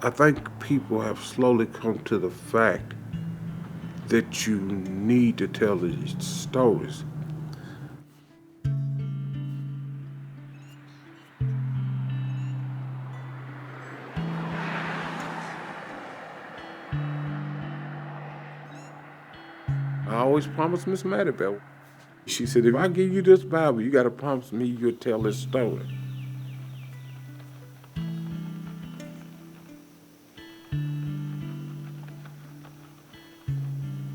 I think people have slowly come to the fact that you need to tell these stories. I always promised Miss Maddie. She said, if I give you this Bible, you got to promise me you'll tell this story.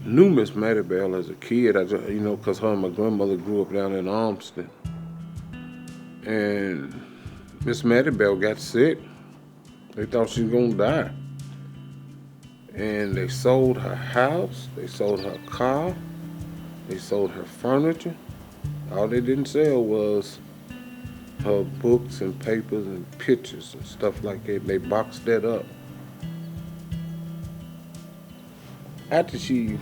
Knew Miss Maddie Bell as a kid, because her and my grandmother grew up down in Armstead. And Miss Maddie Bell got sick. They thought she was going to die. And they sold her house, they sold her car, they sold her furniture. All they didn't sell was her books and papers and pictures and stuff like that. They boxed that up. After she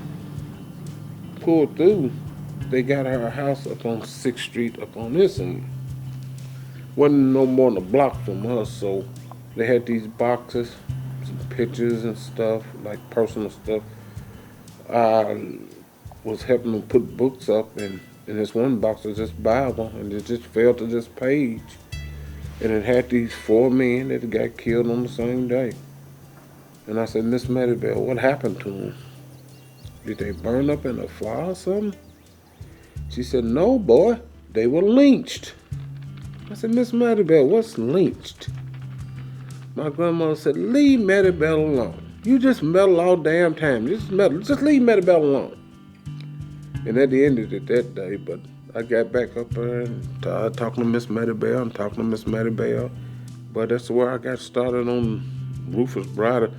pulled through, they got her house up on 6th Street up on this, and wasn't no more than a block from us, so they had these boxes, some pictures and stuff, like personal stuff. I was helping them put books up, and in this one box was this Bible, and it just fell to this page. And it had these 4 men that got killed on the same day. And I said, Miss Maddie Bell, what happened to them? Did they burn up in a fire or something? She said, no, boy, they were lynched. I said, Miss Maddie Bell, what's lynched? My grandmother said, leave Maddie Bell alone. You just meddle all damn time. Just meddle. Just leave Maddie Bell alone. And that ended it that day, but I got back up there and talking to Miss Maddie Bell and talking to Miss Maddie Bell. But that's where I got started on Rufus Bryder.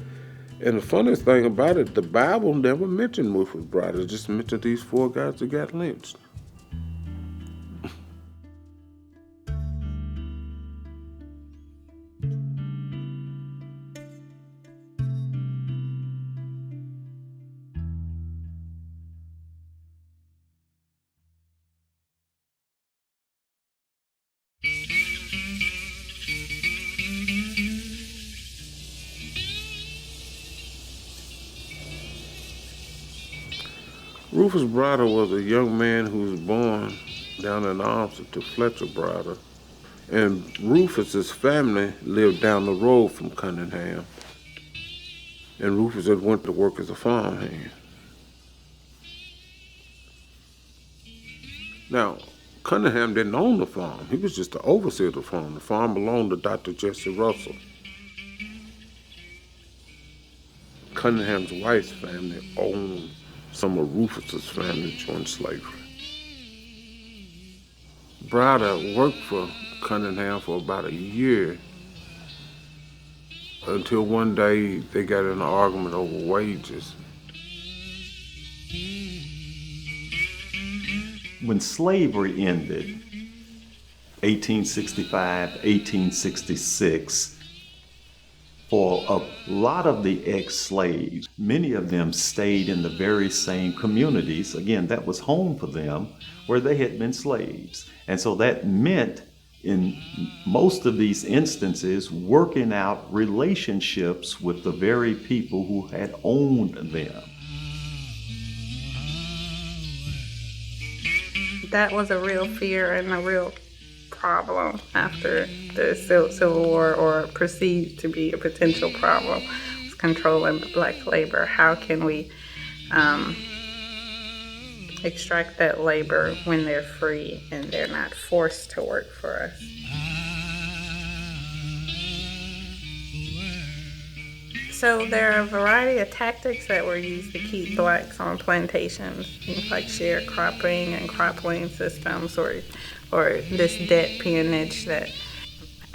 And the funniest thing about it, the Bible never mentioned Rufus Bryder. It just mentioned these 4 guys that got lynched. Rufus Bryder was a young man who was born down in Armstead to Fletcher Bryder. And Rufus's family lived down the road from Cunningham. And Rufus had went to work as a farmhand. Now, Cunningham didn't own the farm. He was just the overseer of the farm. The farm belonged to Dr. Jesse Russell. Cunningham's wife's family owned some of Rufus's family joined slavery. Bryder worked for Cunningham for about a year until one day they got in an argument over wages. When slavery ended, 1865, 1866, for a lot of the ex-slaves, many of them stayed in the very same communities. Again, that was home for them, where they had been slaves. And so that meant, in most of these instances, working out relationships with the very people who had owned them. That was a real fear and a real problem after the Civil War, or perceived to be a potential problem, was controlling black labor. How can we extract that labor when they're free and they're not forced to work for us? So there are a variety of tactics that were used to keep blacks on plantations, things like sharecropping and cropland systems, or this debt peonage that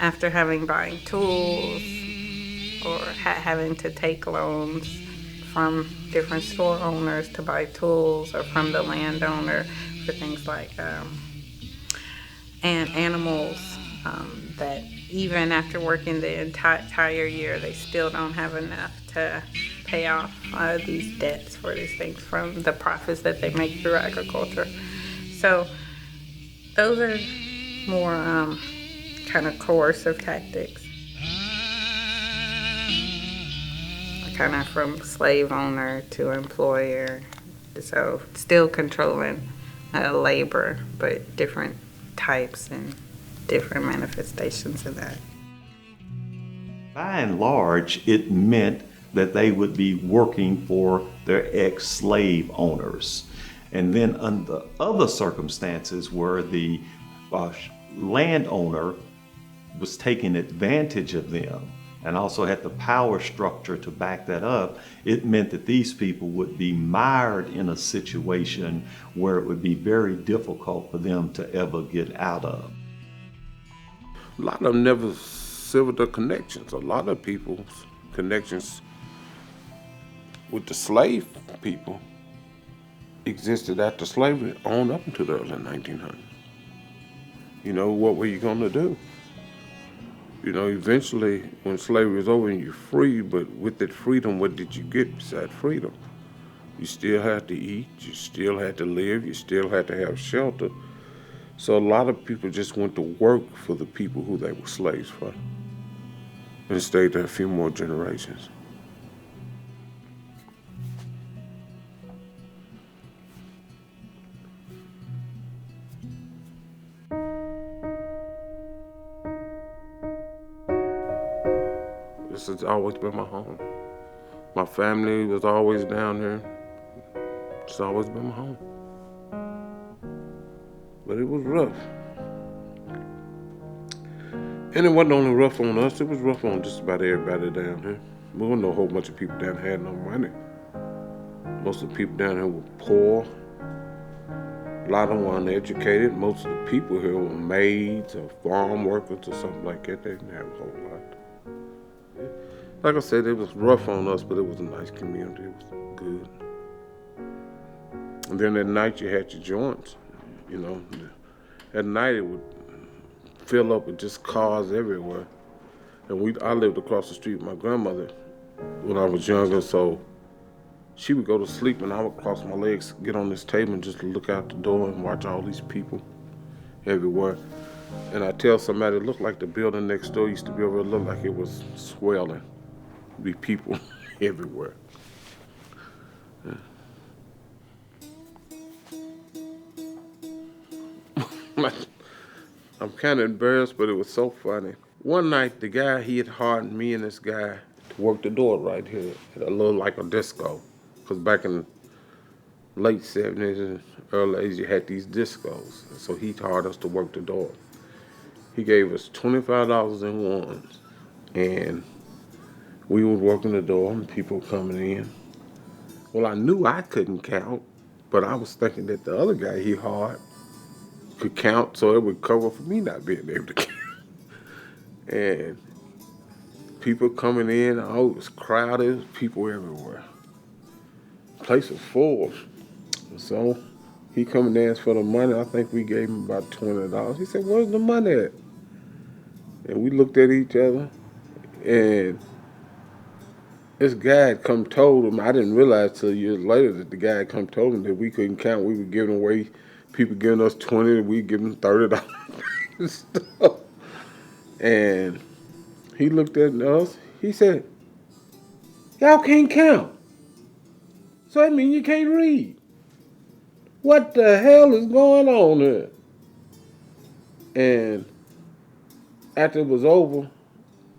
after buying tools or having to take loans from different store owners to buy tools, or from the landowner for things like animals, that even after working the entire year, they still don't have enough to pay off these debts for these things from the profits that they make through agriculture. So those are more kind of coercive tactics. kind of from slave owner to employer. So still controlling labor, but different types and different manifestations of that. By and large, it meant that they would be working for their ex-slave owners. And then under other circumstances where the landowner was taking advantage of them and also had the power structure to back that up, it meant that these people would be mired in a situation where it would be very difficult for them to ever get out of. A lot of them never severed their connections. A lot of people's connections with the slave people existed after slavery on up until the early 1900s. You know, what were you going to do? You know, eventually, when slavery was over and you're free, but with that freedom, what did you get besides freedom? You still had to eat, you still had to live, you still had to have shelter. So a lot of people just went to work for the people who they were slaves for and stayed there a few more generations. This has always been my home. My family was always down here. It's always been my home. But it was rough. And it wasn't only rough on us, it was rough on just about everybody down here. We don't know a whole bunch of people down here had no money. Most of the people down here were poor. A lot of them were uneducated. Most of the people here were maids or farm workers or something like that. They didn't have a whole lot. Like I said, it was rough on us, but it was a nice community. It was good. And then at night you had your joints. You know, at night it would fill up with just cars everywhere. And I lived across the street with my grandmother when I was younger, so she would go to sleep and I would cross my legs, get on this table and just look out the door and watch all these people everywhere. And I tell somebody, it looked like the building next door used to be over, it looked like it was swelling. Be people everywhere. Yeah. I'm kind of embarrassed, but it was so funny. One night, the guy, he had hired me and this guy to work the door right here at a little like a disco. Because back in the late 70s and early 80s, you had these discos. So he hired us to work the door. He gave us $25 in ones. And we was working the door and people coming in. Well, I knew I couldn't count, but I was thinking that the other guy he hired could count, so it would cover for me not being able to count. And people coming in, oh, it was crowded, people everywhere. The place was full. So he come and asked for the money. I think we gave him about $20. He said, "Where's the money at?" And we looked at each other, and this guy had come told him, I didn't realize till years later that the guy had come told him that we couldn't count. We were giving away, people giving us 20, and we giving them $30 and stuff. And he looked at us, he said, "Y'all can't count. So that means you can't read. What the hell is going on here?" And after it was over,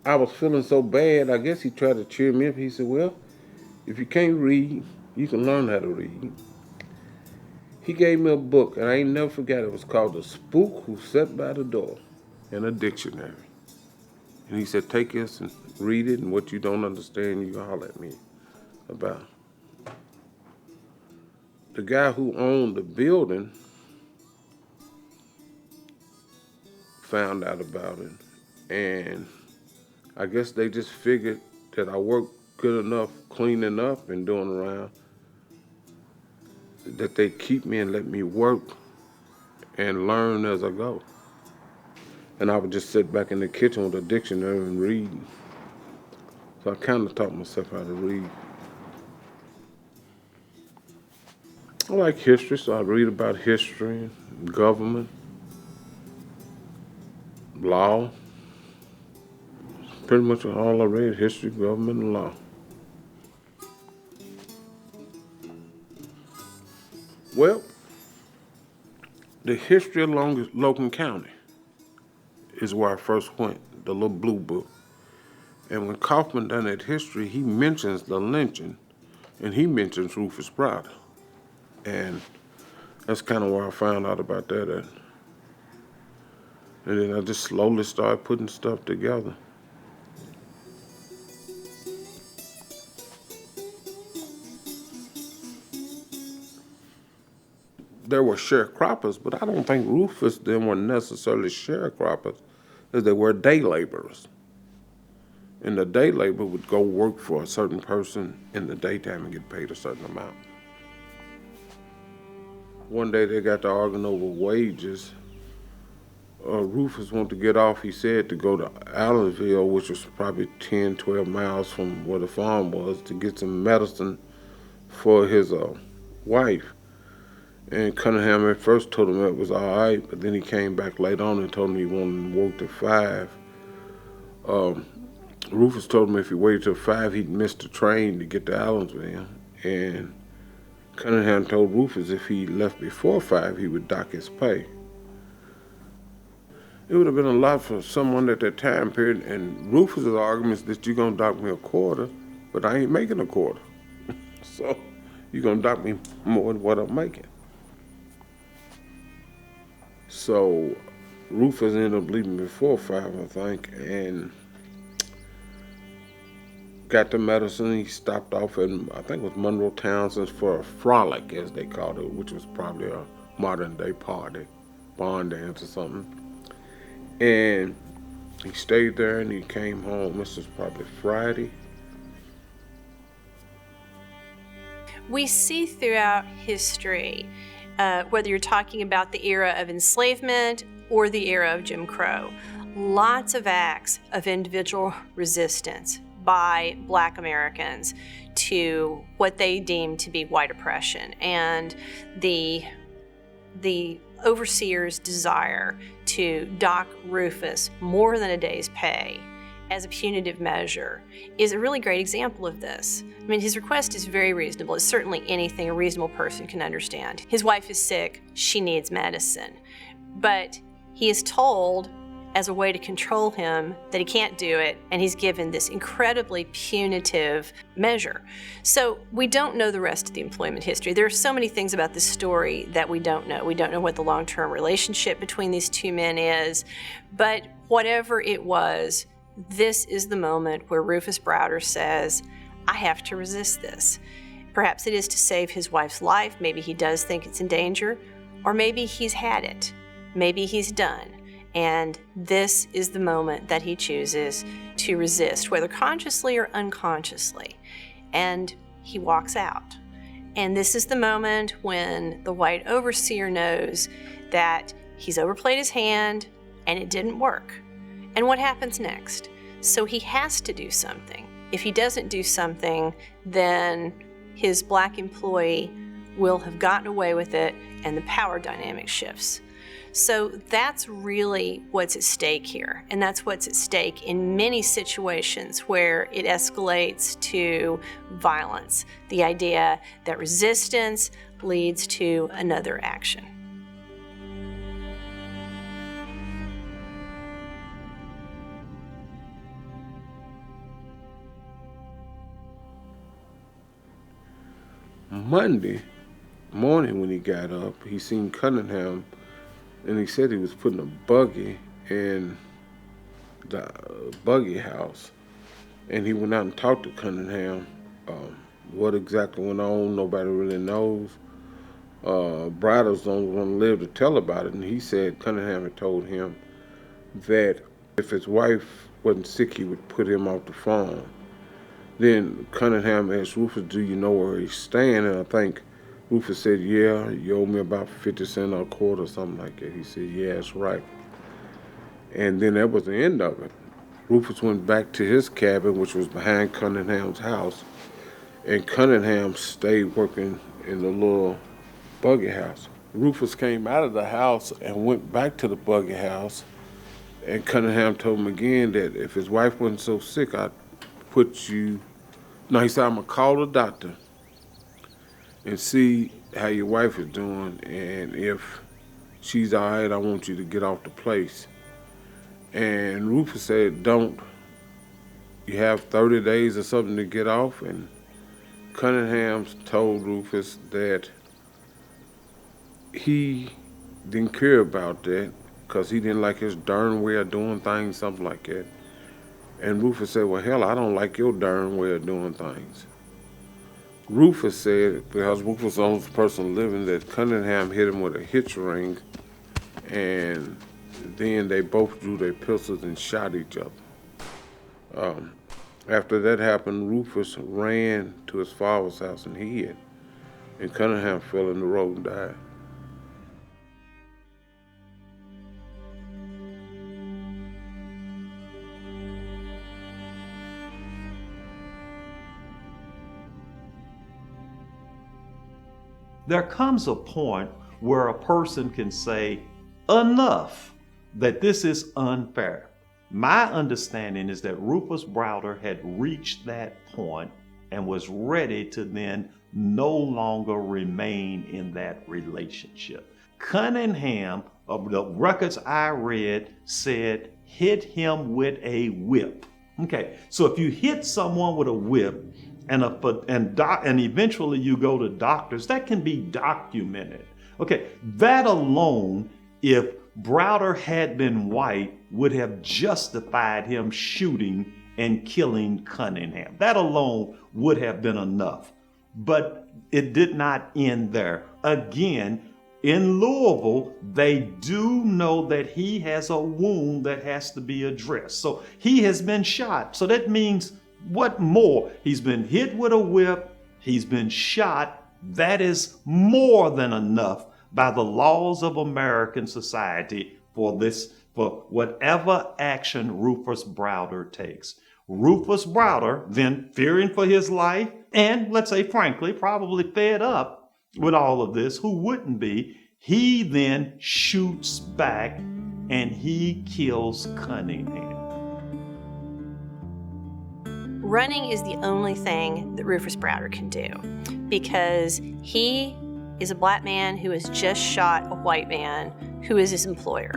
I was feeling so bad. I guess he tried to cheer me up. He said, "Well, if you can't read, you can learn how to read." He gave me a book, and I ain't never forgot it. It was called The Spook Who Sat by the Door, in a dictionary. And he said, "Take this and read it, and what you don't understand, you can holler at me about." The guy who owned the building found out about it, and I guess they just figured that I worked good enough cleaning up and doing around that they keep me and let me work and learn as I go. And I would just sit back in the kitchen with a dictionary and read. So I kind of taught myself how to read. I like history, so I read about history, government, law. Pretty much all I read, history, government, and law. Well, the history of Logan County is where I first went, the little blue book. And when Kaufman done that history, he mentions the lynching, and he mentions Rufus Browder. And that's kind of where I found out about that at. And then I just slowly started putting stuff together. There were sharecroppers, but I don't think Rufus them were necessarily sharecroppers, as they were day laborers. And the day laborer would go work for a certain person in the daytime and get paid a certain amount. One day they got to arguing over wages. Rufus wanted to get off, he said, to go to Allensville, which was probably 10, 12 miles from where the farm was, to get some medicine for his wife. And Cunningham at first told him it was all right, but then he came back later on and told him he wanted to work till 5. Rufus told him if he waited till 5, he'd miss the train to get to Allensville. And Cunningham told Rufus if he left before 5, he would dock his pay. It would have been a lot for someone at that time period, and Rufus's argument is that you're gonna dock me a quarter, but I ain't making a quarter. So you're gonna dock me more than what I'm making. So Rufus ended up leaving before 5, I think, and got the medicine. He stopped off in, I think it was Monroe Townsend's for a frolic, as they called it, which was probably a modern day party, barn dance or something. And he stayed there and he came home. This was probably Friday. We see throughout history, whether you're talking about the era of enslavement or the era of Jim Crow, lots of acts of individual resistance by Black Americans to what they deemed to be white oppression and the overseer's desire to dock Rufus more than a day's pay as a punitive measure is a really great example of this. I mean, his request is very reasonable. It's certainly anything a reasonable person can understand. His wife is sick, she needs medicine. But he is told, as a way to control him, that he can't do it, and he's given this incredibly punitive measure. So we don't know the rest of the employment history. There are so many things about this story that we don't know. We don't know what the long-term relationship between these two men is, but whatever it was, this is the moment where Rufus Browder says, I have to resist this. Perhaps it is to save his wife's life. Maybe he does think it's in danger, or maybe he's had it. Maybe he's done. And this is the moment that he chooses to resist, whether consciously or unconsciously. And he walks out. And this is the moment when the white overseer knows that he's overplayed his hand and it didn't work. And what happens next? So he has to do something. If he doesn't do something, then his Black employee will have gotten away with it and the power dynamic shifts. So that's really what's at stake here. And that's what's at stake in many situations where it escalates to violence. The idea that resistance leads to another action. Monday morning when he got up, he seen Cunningham, and he said he was putting a buggy in the buggy house. And he went out and talked to Cunningham. What exactly went on, nobody really knows. Browder's the only one to live to tell about it, and he said Cunningham had told him that if his wife wasn't sick, he would put him off the farm. Then Cunningham asked Rufus, do you know where he's staying? And I think Rufus said, yeah, you owe me about 50 cents or a quarter or something like that. He said, yeah, that's right. And then that was the end of it. Rufus went back to his cabin, which was behind Cunningham's house, and Cunningham stayed working in the little buggy house. Rufus came out of the house and went back to the buggy house, and Cunningham told him again that if his wife wasn't so sick, I'd put you... No, he said, I'm going to call the doctor and see how your wife is doing, and if she's all right, I want you to get off the place. And Rufus said, don't. You have 30 days or something to get off. And Cunningham told Rufus that he didn't care about that because he didn't like his darn way of doing things, something like that. And Rufus said, well, hell, I don't like your darn way of doing things. Rufus said, because Rufus was the only person living, that Cunningham hit him with a hitch ring, and then they both drew their pistols and shot each other. After that happened, Rufus ran to his father's house and hid, and Cunningham fell in the road and died. There comes a point where a person can say, enough, that this is unfair. My understanding is that Rufus Browder had reached that point and was ready to then no longer remain in that relationship. Cunningham, of the records I read, said hit him with a whip. Okay, so if you hit someone with a whip, and eventually you go to doctors, that can be documented. Okay, that alone, if Browder had been white, would have justified him shooting and killing Cunningham. That alone would have been enough. But it did not end there. Again, in Louisville, they do know that he has a wound that has to be addressed. So he has been shot. So that means what more? He's been hit with a whip. He's been shot. That is more than enough by the laws of American society for whatever action Rufus Browder takes. Rufus Browder, then fearing for his life, and let's say frankly, probably fed up with all of this, who wouldn't be, he then shoots back and he kills Cunningham. Running is the only thing that Rufus Browder can do, because he is a black man who has just shot a white man who is his employer.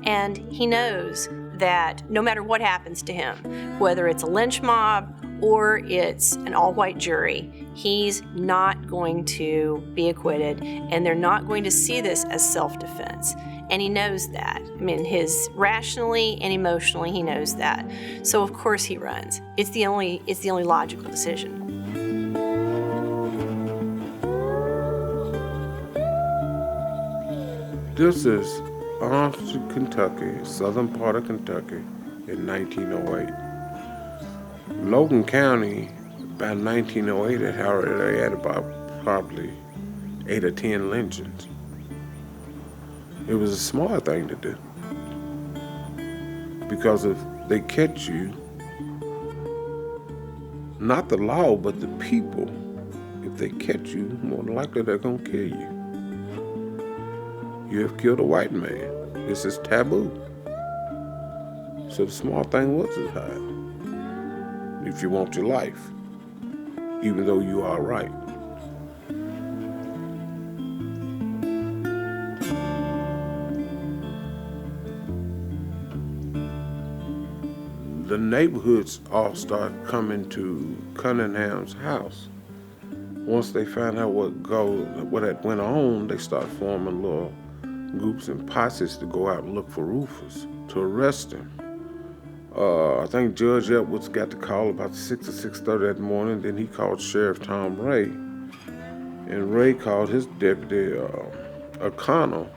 And he knows that no matter what happens to him, whether it's a lynch mob or it's an all-white jury, he's not going to be acquitted, and they're not going to see this as self-defense. And he knows that. I mean, rationally and emotionally, he knows that. So of course he runs. It's the only logical decision. This is Armstrong, Kentucky, southern part of Kentucky, in 1908. Logan County, by 1908, had already had about probably 8 or 10 lynchings. It was a smart thing to do, because if they catch you, not the law, but the people, if they catch you, more than likely they're going to kill you. You have killed a white man. This is taboo. So the smart thing was to hide, if you want your life, even though you are right. The neighborhoods all start coming to Cunningham's house. Once they find out what had went on, they start forming little groups and posses to go out and look for Rufus, to arrest him. I think Judge Edwards got the call about 6 or 6:30 that morning. Then he called Sheriff Tom Ray, and Ray called his deputy O'Connell,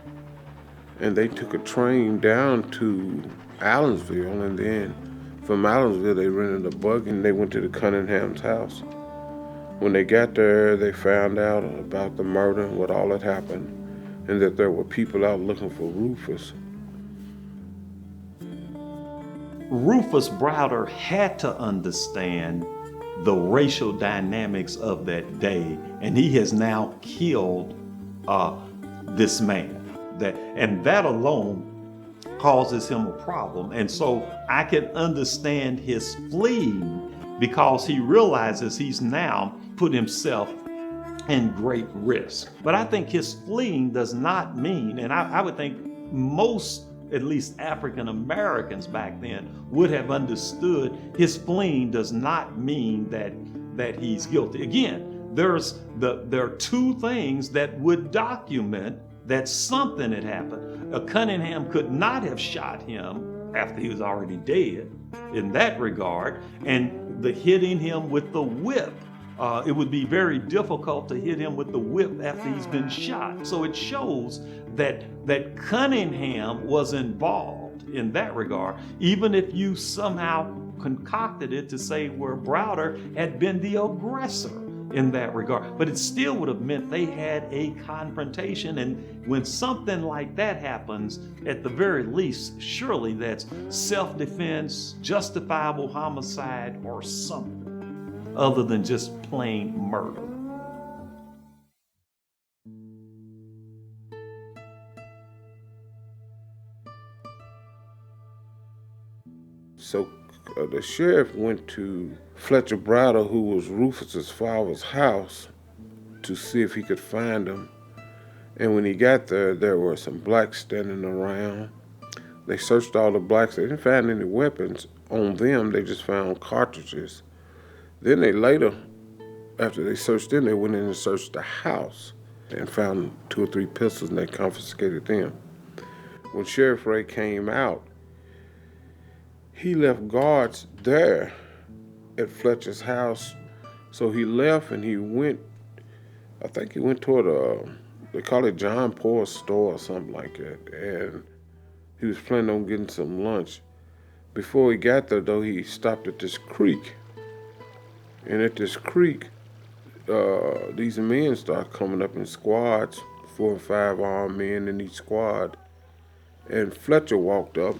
and they took a train down to Allensville, and then from Allensville they rented a buggy and they went to the Cunningham's house. When they got there, they found out about the murder and what all had happened, and that there were people out looking for Rufus. Rufus Browder had to understand the racial dynamics of that day, and he has now killed this man. And that alone causes him a problem. And so I can understand his fleeing, because he realizes he's now put himself and great risk. But I think his fleeing does not mean, and I would think most, at least African Americans back then, would have understood his fleeing does not mean that he's guilty. Again, there are two things that would document that something had happened. Cunningham could not have shot him after he was already dead in that regard, and the hitting him with the whip. It would be very difficult to hit him with the whip after he's been shot. So it shows that Cunningham was involved in that regard, even if you somehow concocted it to say where Browder had been the aggressor in that regard. But it still would have meant they had a confrontation, and when something like that happens, at the very least, surely that's self-defense, justifiable homicide, or something other than just plain murder. So the sheriff went to Fletcher Browder, who was Rufus's father's house, to see if he could find him. And when he got there, there were some blacks standing around. They searched all the blacks. They didn't find any weapons on them. They just found cartridges. Then they later, after they searched them, they went in and searched the house and found 2 or 3 pistols, and they confiscated them. When Sheriff Ray came out, he left guards there at Fletcher's house. So he left and he went, I think he went toward they call it John Paul's store or something like that. And he was planning on getting some lunch. Before he got there, though, he stopped at this creek. And at this creek, these men started coming up in squads, 4 or 5 armed men in each squad. And Fletcher walked up,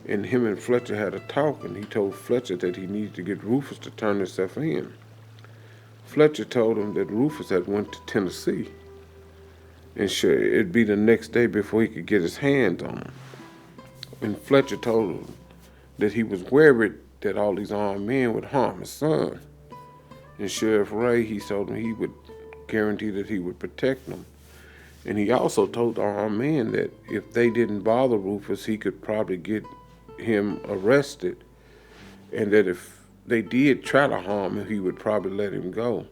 and him and Fletcher had a talk, and he told Fletcher that he needed to get Rufus to turn himself in. Fletcher told him that Rufus had went to Tennessee, and sure, it'd be the next day before he could get his hands on him. And Fletcher told him that he was worried that all these armed men would harm his son. And Sheriff Ray, he told him he would guarantee that he would protect them. And he also told the armed men that if they didn't bother Rufus, he could probably get him arrested, and that if they did try to harm him, he would probably let him go.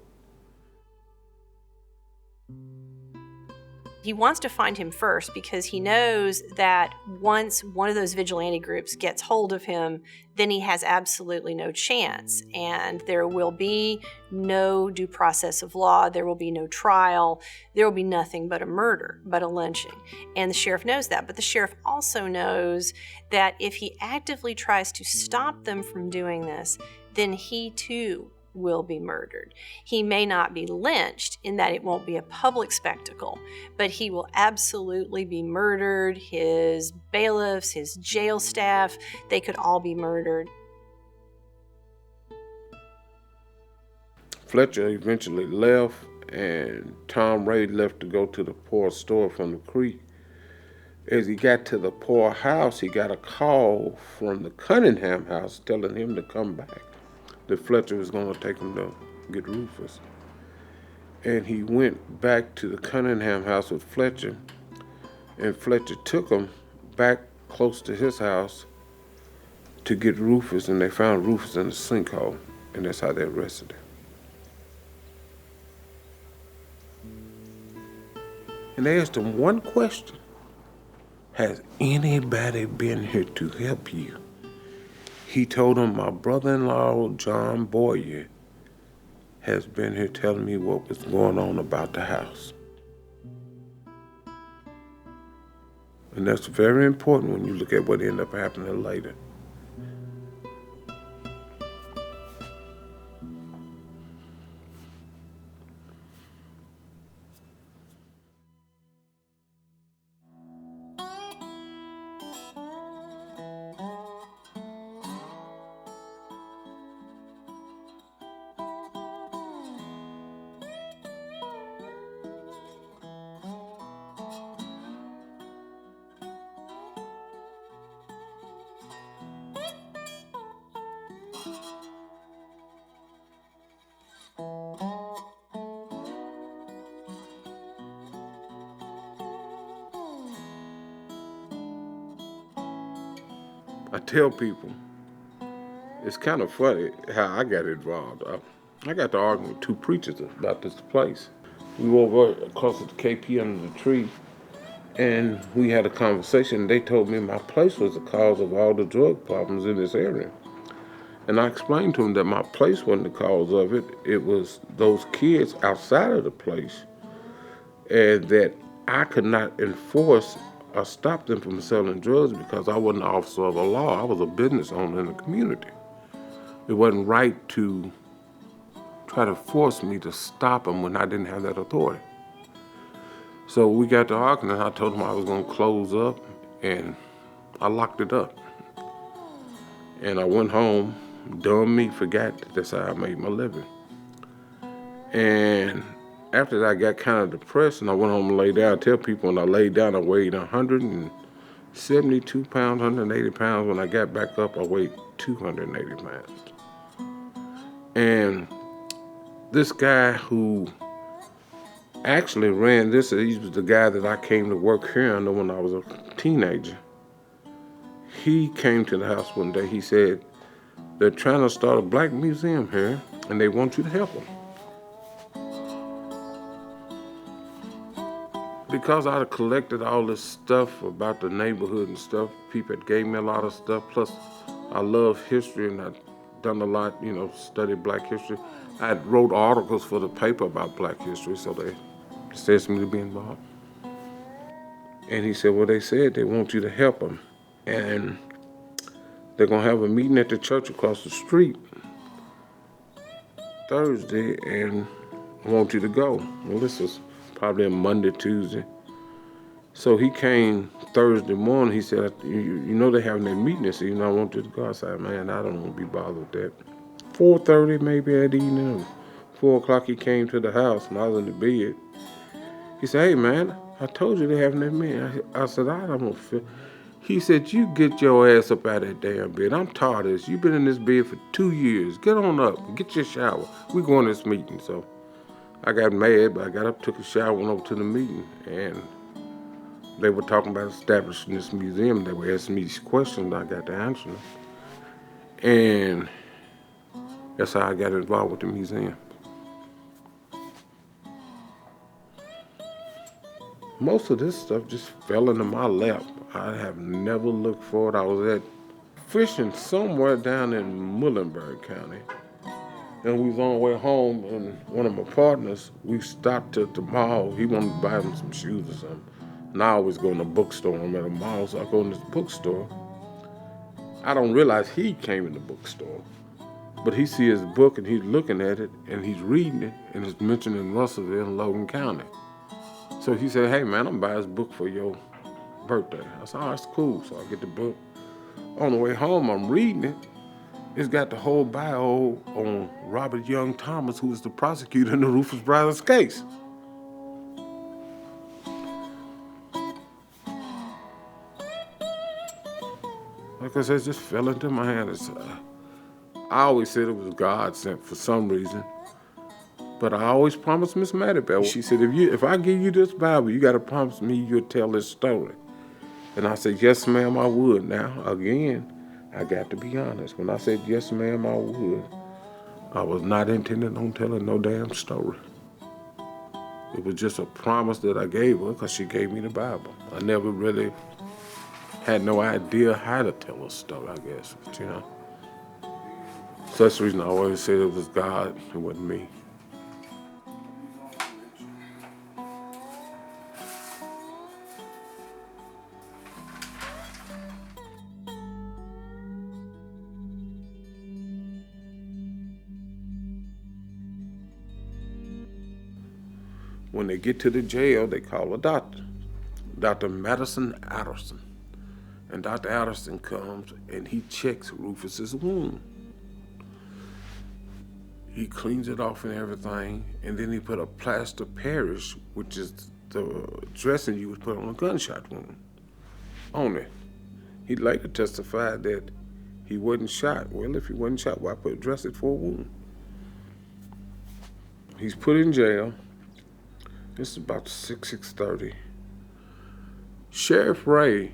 He wants to find him first because he knows that once one of those vigilante groups gets hold of him, then he has absolutely no chance. And there will be no due process of law. There will be no trial. There will be nothing but a murder, but a lynching. And the sheriff knows that. But the sheriff also knows that if he actively tries to stop them from doing this, then he too will be murdered. He may not be lynched in that it won't be a public spectacle, but he will absolutely be murdered. His bailiffs, his jail staff, they could all be murdered. Fletcher eventually left, and Tom Ray left to go to the poor store from the creek. As he got to the poor house, he got a call from the Cunningham house telling him to come back, that Fletcher was going to take him to get Rufus. And he went back to the Cunningham house with Fletcher, and Fletcher took him back close to his house to get Rufus, and they found Rufus in a sinkhole, and that's how they arrested him. And they asked him one question: has anybody been here to help you? He told him, my brother-in-law, John Boyer, has been here telling me what was going on about the house. And that's very important when you look at what ended up happening later. I tell people, it's kind of funny how I got involved. I got to argue with two preachers about this place. We were over across at the KP under the tree, and we had a conversation. They told me my place was the cause of all the drug problems in this area. And I explained to them that my place wasn't the cause of it. It was those kids outside of the place, and that I could not enforce or stop them from selling drugs because I wasn't an officer of the law. I was a business owner in the community. It wasn't right to try to force me to stop them when I didn't have that authority. So we got to arguing, and I told them I was going to close up, and I locked it up. And I went home, dumb me, forgot that that's how I made my living. And after that, I got kind of depressed, and I went home and laid down. I tell people when I laid down, I weighed 172 pounds, 180 pounds. When I got back up, I weighed 280 pounds. And this guy who actually ran this, he was the guy that I came to work here under when I was a teenager. He came to the house one day. He said, they're trying to start a black museum here, and they want you to help them. Because I had collected all this stuff about the neighborhood and stuff, people had gave me a lot of stuff. Plus, I love history, and I've done a lot, studied black history. I had wrote articles for the paper about black history, so they asked me to be involved. And he said, well, they said they want you to help them. And they're going to have a meeting at the church across the street Thursday, and I want you to go. Well, this was probably a Monday, Tuesday. So he came Thursday morning. He said, they're having their meeting. I said, I want you to go. I said, man, I don't want to be bothered with that. 4:30 maybe that evening, 4 o'clock he came to the house, and I was in the bed. He said, hey, man, I told you they're having their meeting. I said, I don't feel. He said, you get your ass up out of that damn bed. I'm tired of this. You've been in this bed for 2 years. Get on up. Get your shower. We going to this meeting. So I got mad, but I got up, took a shower, went over to the meeting. And they were talking about establishing this museum. They were asking me these questions. I got to answer them. And that's how I got involved with the museum. Most of this stuff just fell into my lap. I have never looked for it. I was at fishing somewhere down in Muhlenberg County, and we was on our way home, and one of my partners, we stopped at the mall. He wanted to buy him some shoes or something. And I always go in the bookstore. I'm at a mall, so I go in this bookstore. I don't realize he came in the bookstore, but he see his book, and he's looking at it, and he's reading it, and it's mentioned in Russellville and Logan County. So he said, hey, man, I'm buying this book for your birthday. I said, oh, that's cool. So I get the book. On the way home, I'm reading it. It's got the whole bio on Robert Young Thomas, who was the prosecutor in the Rufus Brothers case. Like I said, it just fell into my hands. I always said it was God sent for some reason. But I always promised Miss Maddie. She said, if I give you this Bible, you got to promise me you'll tell this story. And I said, yes, ma'am, I would. Now, again, I got to be honest. When I said, yes, ma'am, I would, I was not intending on telling no damn story. It was just a promise that I gave her because she gave me the Bible. I never really had no idea how to tell a story, I guess. But, So that's the reason I always said it was God, it wasn't me. When they get to the jail, they call a doctor, Dr. Madison Adderson. And Dr. Adderson comes and he checks Rufus's wound. He cleans it off and everything, and then he put a plaster Paris, which is the dressing you would put on a gunshot wound, on it. He later testified that he wasn't shot. Well, if he wasn't shot, why dress it for a wound? He's put in jail. This is about 6:30. Sheriff Ray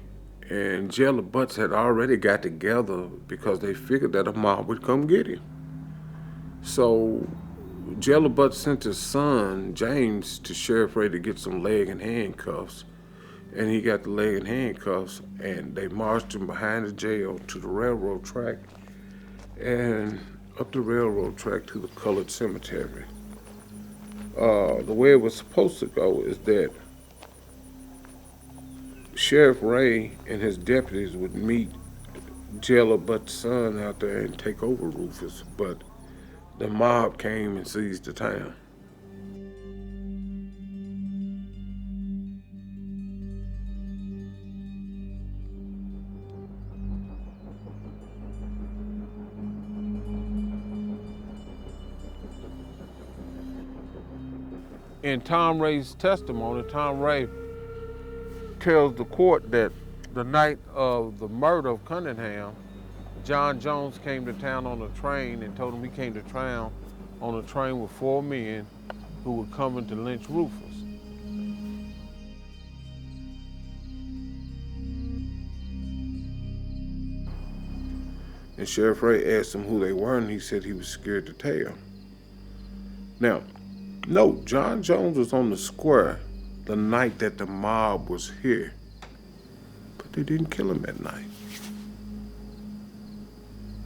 And Jailer Butts had already got together because they figured that a mob would come get him. So Jailer Butts sent his son, James, to Sheriff Ray to get some leg and handcuffs. And he got the leg and handcuffs, and they marched him behind the jail to the railroad track and up the railroad track to the colored cemetery. The way it was supposed to go is that Sheriff Ray and his deputies would meet Jailer Butts' son out there and take over Rufus, but the mob came and seized the town. In Tom Ray's testimony, Tom Ray tells the court that the night of the murder of Cunningham, John Jones came to town on a train and told him he came to town on a train with 4 men who were coming to lynch Rufus. And Sheriff Ray asked him who they were, and he said he was scared to tell. Now, no, John Jones was on the square the night that the mob was here, but they didn't kill him that night.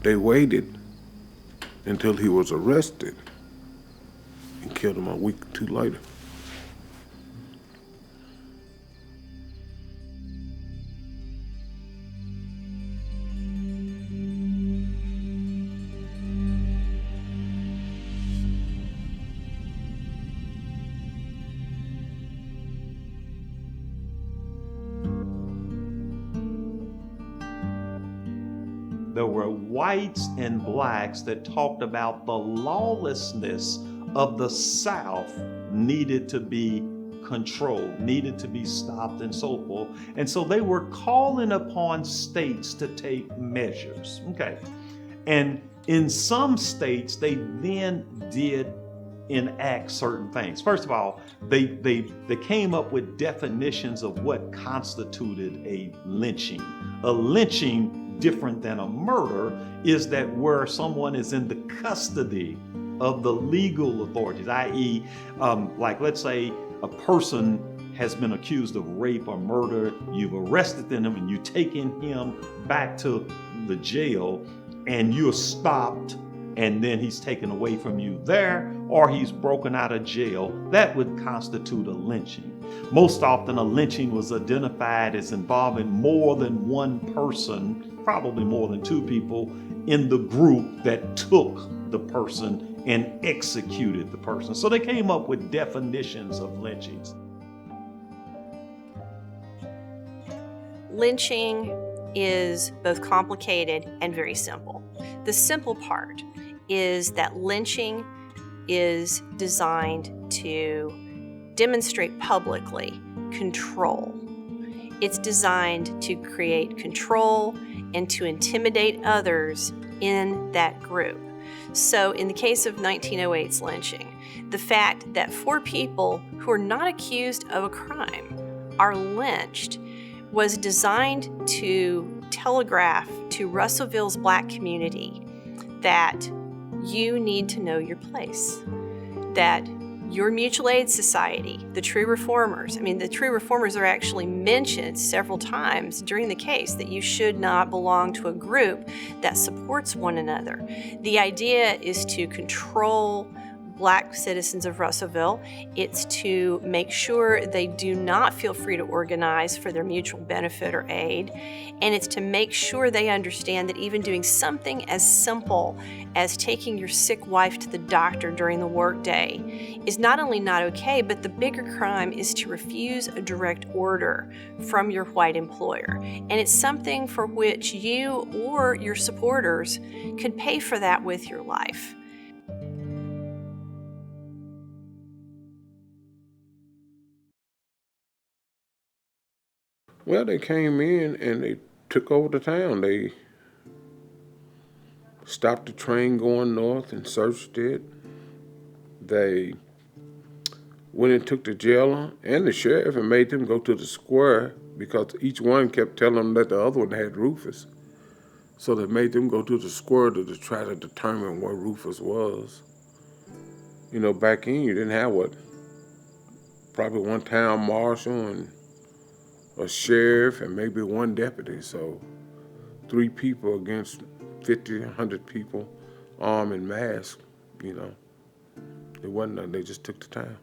They waited until he was arrested and killed him a week or two later. There were whites and blacks that talked about the lawlessness of the South needed to be controlled, needed to be stopped, and so forth. And so they were calling upon states to take measures. Okay. And in some states, they then did enact certain things. First of all, they came up with definitions of what constituted a lynching. A lynching, different than a murder, is that where someone is in the custody of the legal authorities, i.e., like let's say a person has been accused of rape or murder, you've arrested them and you've taken him back to the jail and you're stopped and then he's taken away from you there, or he's broken out of jail. That would constitute a lynching. Most often a lynching was identified as involving more than one person, probably more than 2 people in the group that took the person and executed the person. So they came up with definitions of lynchings. Lynching is both complicated and very simple. The simple part is that lynching is designed to demonstrate publicly control. It's designed to create control and to intimidate others in that group. So in the case of 1908's lynching, the fact that 4 people who are not accused of a crime are lynched was designed to telegraph to Russellville's Black community that you need to know your place, that your mutual aid society, the True Reformers, the True Reformers are actually mentioned several times during the case, that you should not belong to a group that supports one another. The idea is to control Black citizens of Russellville. It's to make sure they do not feel free to organize for their mutual benefit or aid. And it's to make sure they understand that even doing something as simple as taking your sick wife to the doctor during the workday is not only not okay, but the bigger crime is to refuse a direct order from your white employer. And it's something for which you or your supporters could pay for that with your life. Well, they came in and they took over the town. They stopped the train going north and searched it. They went and took the jailer and the sheriff and made them go to the square because each one kept telling them that the other one had Rufus. So they made them go to the square to try to determine where Rufus was. You know, back then you didn't have probably one town marshal and a sheriff and maybe one deputy. So 3 people against 50, 100 people, armed and masked, you know. It wasn't nothing, they just took the town.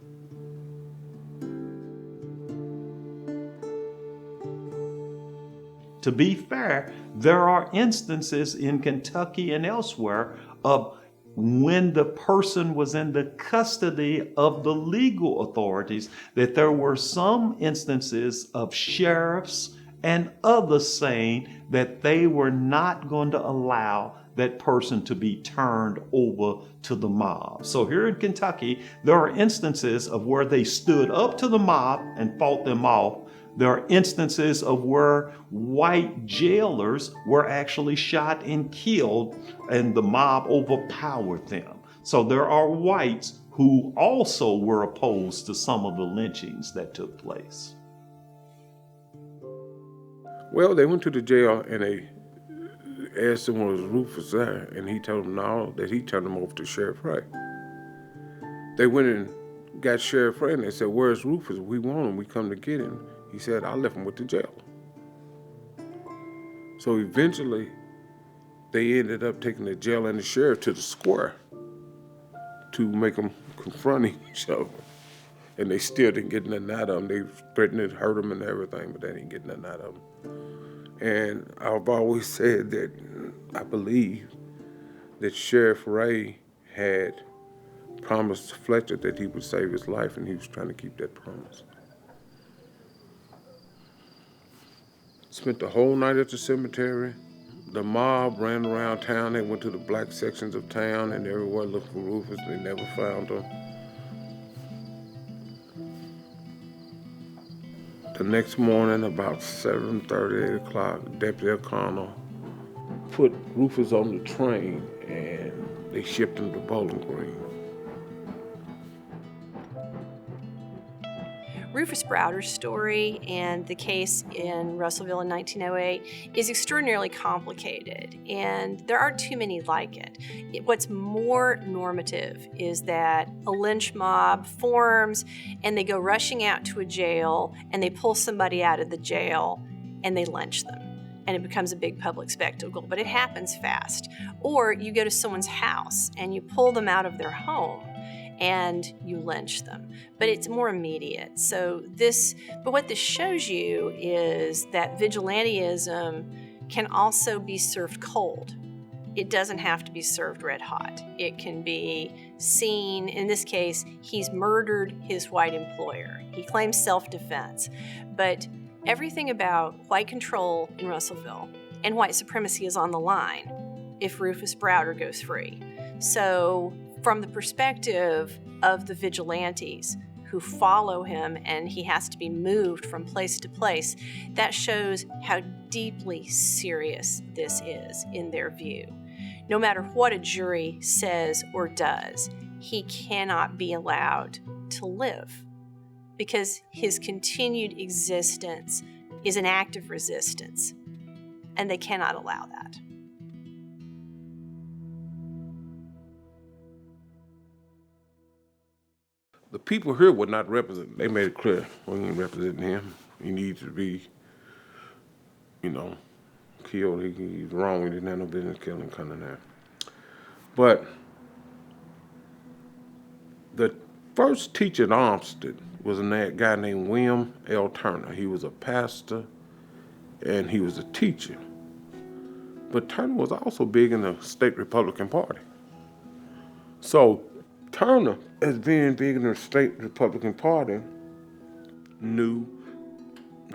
To be fair, there are instances in Kentucky and elsewhere of when the person was in the custody of the legal authorities, that there were some instances of sheriffs and others saying that they were not going to allow that person to be turned over to the mob. So here in Kentucky, there are instances of where they stood up to the mob and fought them off. There are instances of where white jailers were actually shot and killed and the mob overpowered them. So there are whites who also were opposed to some of the lynchings that took place. Well, they went to the jail and they asked him was Rufus there, and he told them no, that he turned them over to Sheriff Ray. They went and got Sheriff Ray and they said, "Where's Rufus? We want him, we come to get him." He said, "I left him with the jail." So eventually, they ended up taking the jail and the sheriff to the square to make them confront each other. And they still didn't get nothing out of them. They threatened to hurt them and everything, but they didn't get nothing out of them. And I've always said that I believe that Sheriff Ray had promised Fletcher that he would save his life, and he was trying to keep that promise. Spent the whole night at the cemetery. The mob ran around town. They went to the black sections of town and everywhere looking for Rufus. They never found him. The next morning, about 7:30, 8 o'clock, Deputy O'Connell put Rufus on the train and they shipped him to Bowling Green. Rufus Browder's story and the case in Russellville in 1908 is extraordinarily complicated, and there aren't too many like it. What's more normative is that a lynch mob forms and they go rushing out to a jail and they pull somebody out of the jail and they lynch them. And it becomes a big public spectacle, but it happens fast. Or you go to someone's house and you pull them out of their home and you lynch them. But it's more immediate. But what this shows you is that vigilantism can also be served cold. It doesn't have to be served red hot. It can be seen, in this case, he's murdered his white employer. He claims self-defense. But everything about white control in Russellville and white supremacy is on the line if Rufus Browder goes free. So from the perspective of the vigilantes who follow him and he has to be moved from place to place, that shows how deeply serious this is in their view. No matter what a jury says or does, he cannot be allowed to live because his continued existence is an act of resistance, and they cannot allow that. The people here would not represent. They made it clear we ain't representing him. He needs to be, killed. He's wrong. We didn't have no business killing him coming there. But the first teacher at Armstead was a guy named William L. Turner. He was a pastor and he was a teacher. But Turner was also big in the state Republican Party. So Turner, as being big in the state Republican Party, knew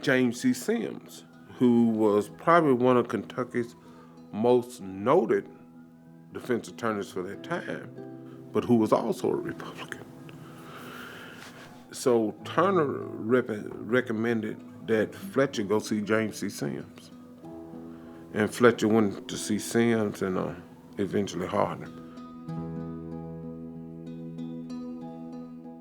James C. Sims, who was probably one of Kentucky's most noted defense attorneys for that time, but who was also a Republican. So Turner recommended that Fletcher go see James C. Sims. And Fletcher went to see Sims and eventually Hardin.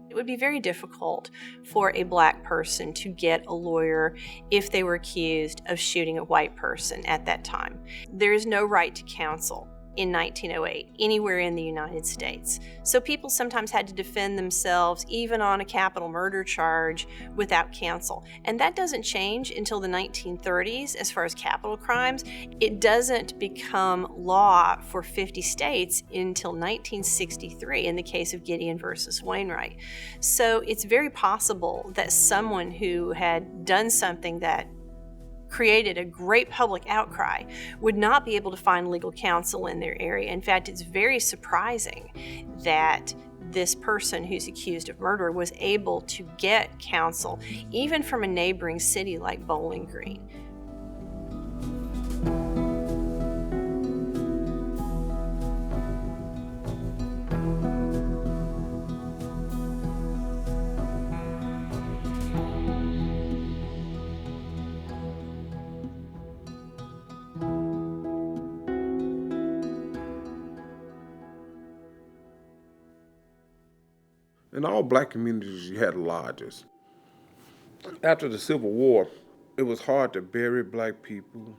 It would would be very difficult for a black person to get a lawyer if they were accused of shooting a white person at that time. There is no right to counsel in 1908 anywhere in the United States. So people sometimes had to defend themselves even on a capital murder charge without counsel. And that doesn't change until the 1930s as far as capital crimes. It doesn't become law for 50 states until 1963 in the case of Gideon versus Wainwright. So it's very possible that someone who had done something that created a great public outcry would not be able to find legal counsel in their area. In fact, it's very surprising that this person who's accused of murder was able to get counsel even from a neighboring city like Bowling Green. In all black communities, you had lodges. After the Civil War, it was hard to bury black people.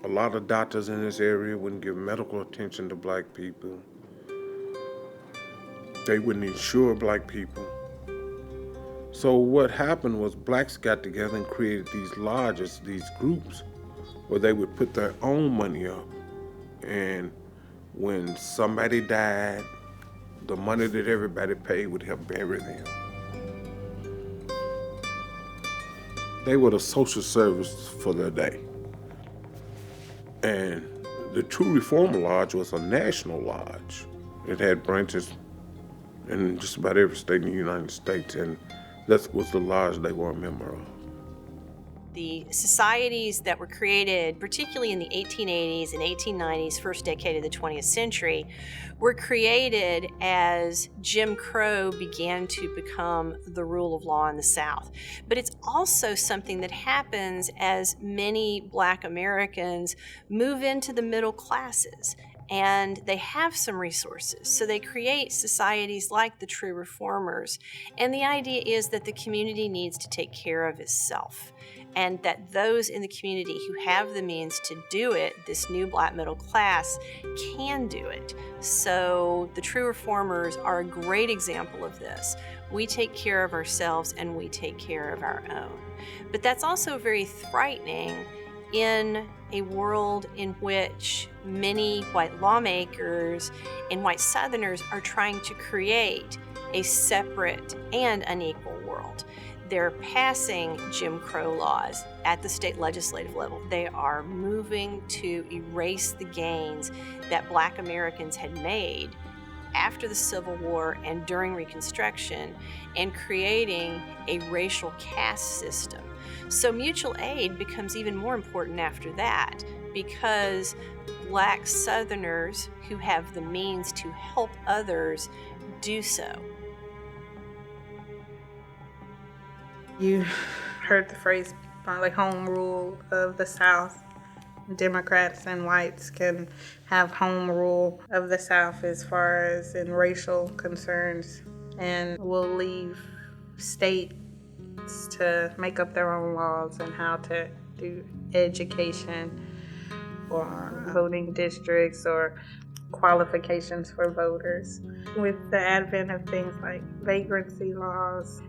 A lot of doctors in this area wouldn't give medical attention to black people. They wouldn't insure black people. So what happened was blacks got together and created these lodges, these groups, where they would put their own money up. And when somebody died, the money that everybody paid would help bury them. They were the social service for their day. And the True Reformer Lodge was a national lodge. It had branches in just about every state in the United States, and that was the lodge they were a member of. The societies that were created, particularly in the 1880s and 1890s, first decade of the 20th century, were created as Jim Crow began to become the rule of law in the South. But it's also something that happens as many Black Americans move into the middle classes and they have some resources. So they create societies like the True Reformers. And the idea is that the community needs to take care of itself, and that those in the community who have the means to do it, this new Black middle class, can do it. So the True Reformers are a great example of this. We take care of ourselves and we take care of our own. But that's also very frightening in a world in which many white lawmakers and white Southerners are trying to create a separate and unequal world. They're passing Jim Crow laws at the state legislative level. They are moving to erase the gains that Black Americans had made after the Civil War and during Reconstruction, and creating a racial caste system. So mutual aid becomes even more important after that, because Black Southerners who have the means to help others do so. You heard the phrase, like, home rule of the South. Democrats and whites can have home rule of the South as far as in racial concerns, and will leave states to make up their own laws and how to do education or voting districts or qualifications for voters. With the advent of things like vagrancy laws,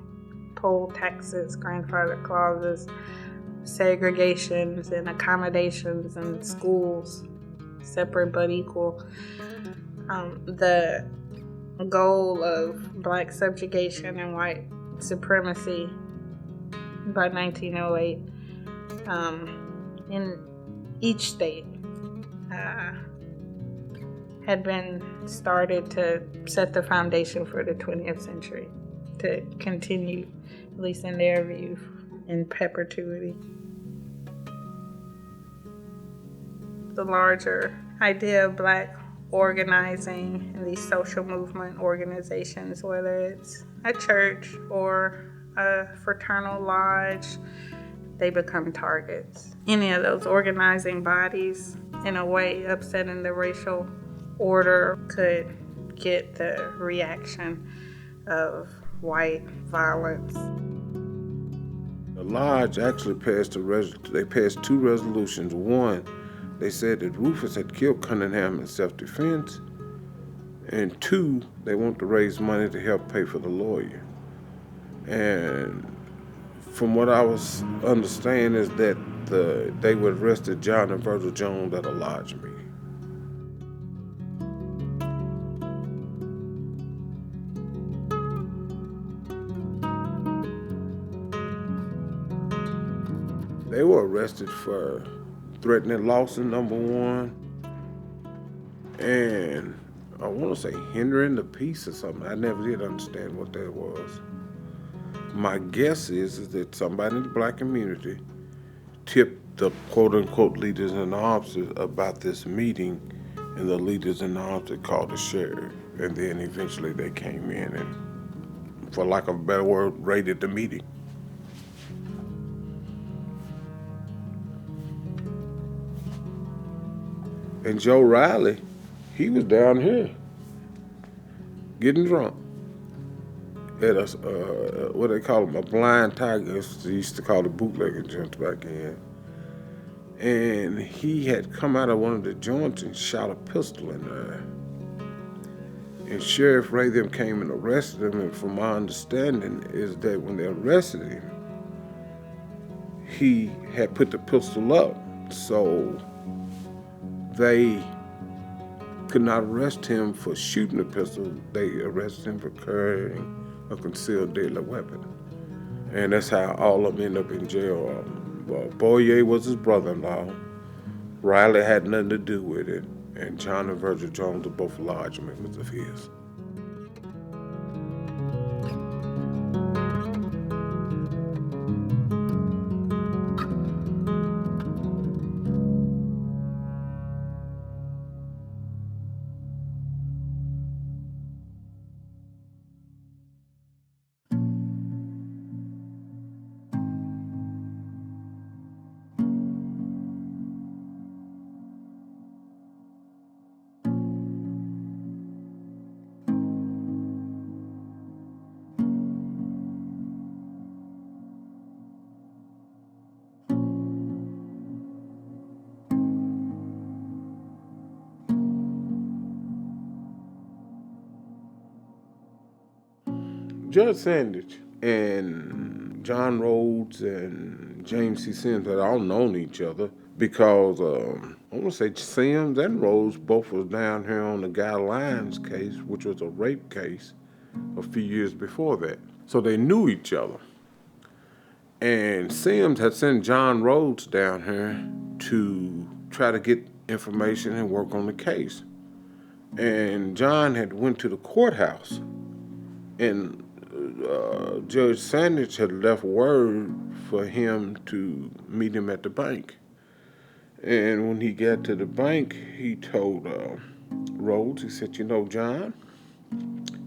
poll taxes, grandfather clauses, segregations and accommodations in schools, separate but equal, the goal of Black subjugation and white supremacy by 1908 in each state had been started to set the foundation for the 20th century, to continue, at least in their view, in perpetuity. The larger idea of Black organizing in these social movement organizations, whether it's a church or a fraternal lodge, they become targets. Any of those organizing bodies, in a way, upsetting the racial order could get the reaction of white violence. The lodge actually passed they passed 2 resolutions. One, they said that Rufus had killed Cunningham in self-defense, and 2, they want to raise money to help pay for the lawyer. And from what I was understanding is that they would arrested John and Virgil Jones at a lodge meeting. They were arrested for threatening Lawson, number 1, and I want to say hindering the peace or something. I never did understand what that was. My guess is that somebody in the black community tipped the quote-unquote leaders and officers about this meeting, and the leaders and officers called the sheriff, and then eventually they came in and, for lack of a better word, raided the meeting. And Joe Riley, he was down here getting drunk at a, what they call them, a blind tiger. They used to call the bootlegger joints back then. And he had come out of one of the joints and shot a pistol in there. And Sheriff Ray them came and arrested him, and from my understanding is that when they arrested him, he had put the pistol up, so they could not arrest him for shooting the pistol. They arrested him for carrying a concealed deadly weapon. And that's how all of them ended up in jail. Boyer was his brother-in-law. Riley had nothing to do with it. And John and Virgil Jones are both lodge members of his. Judge Sandage and John Rhodes and James C. Sims had all known each other because I want to say Sims and Rhodes both was down here on the Guy Lyons case, which was a rape case a few years before that. So they knew each other. And Sims had sent John Rhodes down here to try to get information and work on the case. And John had went to the courthouse, and Judge Sandage had left word for him to meet him at the bank. And when he got to the bank, he told Rhodes, he said, "You know, John,"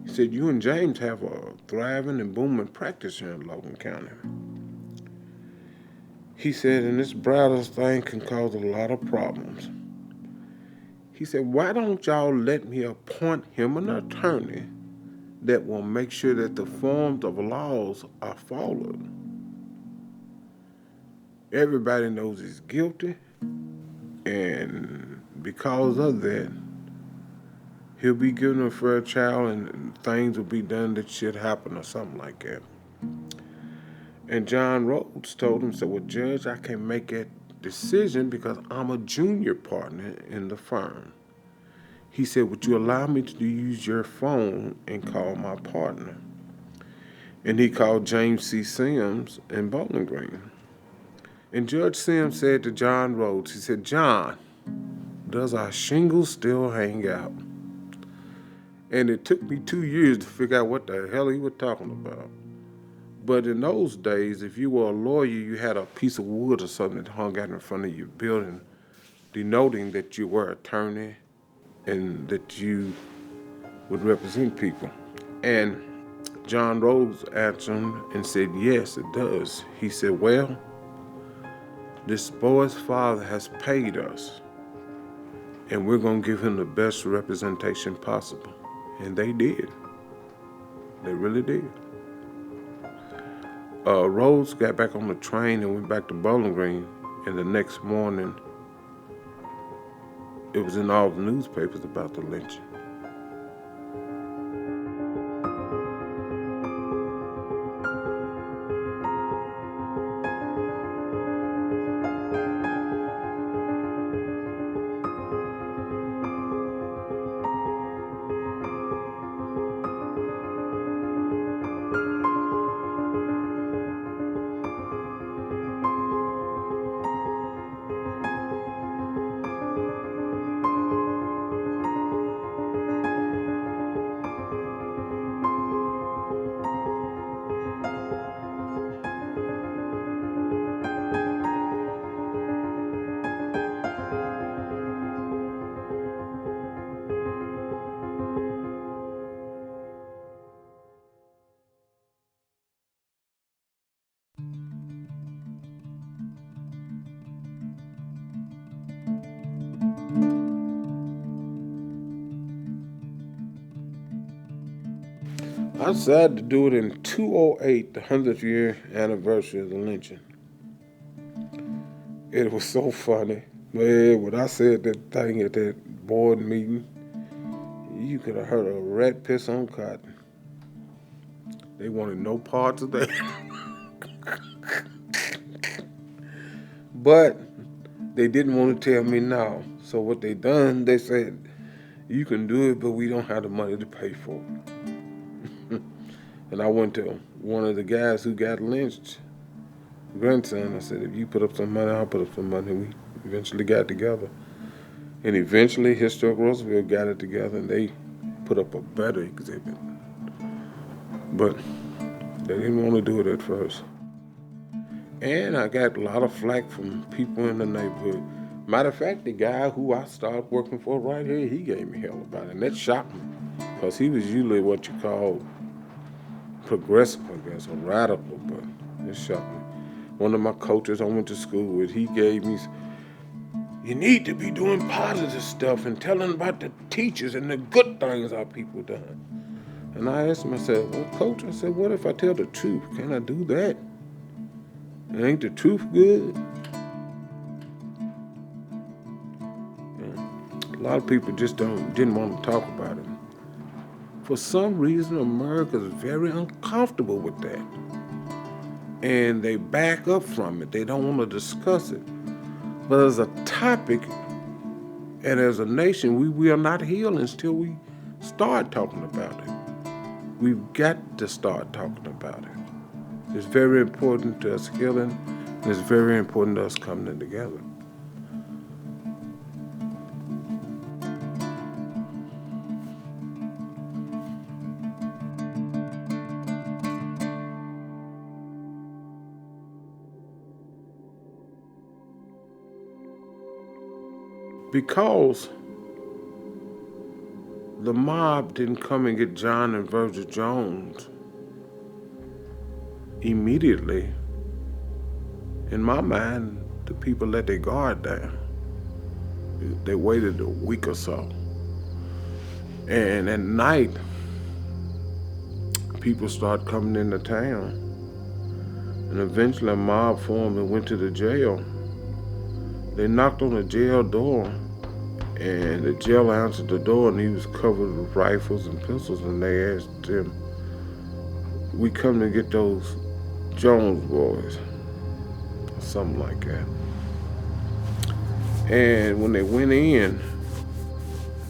he said, "you and James have a thriving and booming practice here in Logan County." He said, "and this Brothers thing can cause a lot of problems." He said, "Why don't y'all let me appoint him an attorney that will make sure that the forms of laws are followed? Everybody knows he's guilty, and because of that, he'll be given a fair trial and things will be done that should happen," or something like that. And John Rhodes told him, said, "Well, Judge, I can't make that decision because I'm a junior partner in the firm." He said, "Would you allow me to use your phone and call my partner?" And he called James C. Sims in Bowling Green. And Judge Sims said to John Rhodes, he said, "John, does our shingles still hang out?" And it took me 2 years to figure out what the hell he was talking about. But in those days, if you were a lawyer, you had a piece of wood or something that hung out in front of your building, denoting that you were an attorney and that you would represent people. And John Rhodes answered him and said, "Yes, it does." He said, "Well, this boy's father has paid us, and we're going to give him the best representation possible." And they did. They really did. Rhodes got back on the train and went back to Bowling Green, and the next morning, it was in all the newspapers about the lynching. I decided to do it in 208, the 100th year anniversary of the lynching. It was so funny. Man, when I said that thing at that board meeting, you could have heard a rat piss on cotton. They wanted no parts of that. But they didn't want to tell me no. So what they done, they said, you can do it, but we don't have the money to pay for it. And I went to one of the guys who got lynched, grandson. I said, if you put up some money, I'll put up some money. We eventually got together. And eventually, Historic Roosevelt got it together, and they put up a better exhibit. But they didn't want to do it at first. And I got a lot of flack from people in the neighborhood. Matter of fact, the guy who I started working for right here, he gave me hell about it. And that shocked me, because he was usually what you call progressive, I guess, or radical, but it shocked me. One of my coaches I went to school with, he gave me, you need to be doing positive stuff and telling about the teachers and the good things our people done. And I asked him, I said, well, Coach, I said, what if I tell the truth? Can I do that? And ain't the truth good? Yeah. A lot of people just didn't want to talk about it. For some reason, America's very uncomfortable with that. And they back up from it. They don't want to discuss it. But as a topic and as a nation, we are not healed until we start talking about it. We've got to start talking about it. It's very important to us healing, and it's very important to us coming together. Because the mob didn't come and get John and Virgil Jones immediately, in my mind, the people let their guard down. They waited a week or so. And at night, people started coming into town. And eventually a mob formed and went to the jail. They knocked on the jail door, and the jailer answered the door, and he was covered with rifles and pistols, and they asked him, we come to get those Jones boys, or something like that. And when they went in,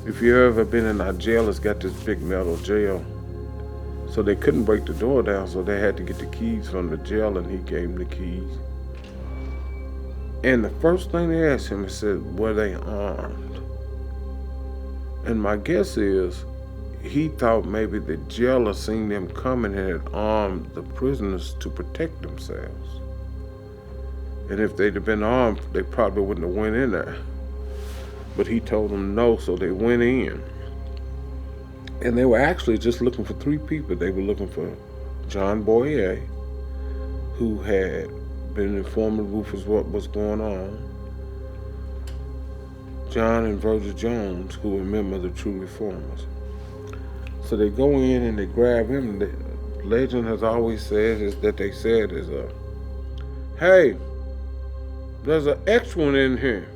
if you ever been in our jail, it's got this big metal jail. So they couldn't break the door down, so they had to get the keys from the jail, and he gave them the keys. And the first thing they asked him, he said, were they armed? And my guess is, he thought maybe the jailer seen them coming and had armed the prisoners to protect themselves. And if they'd have been armed, they probably wouldn't have went in there. But he told them no, so they went in. And they were actually just looking for three people. They were looking for John Boyer, who had been informing Rufus what was going on, John and Virgil Jones, who were members of the True Reformers. So they go in and they grab him. The legend has always said is that they said is hey, there's an extra one in here.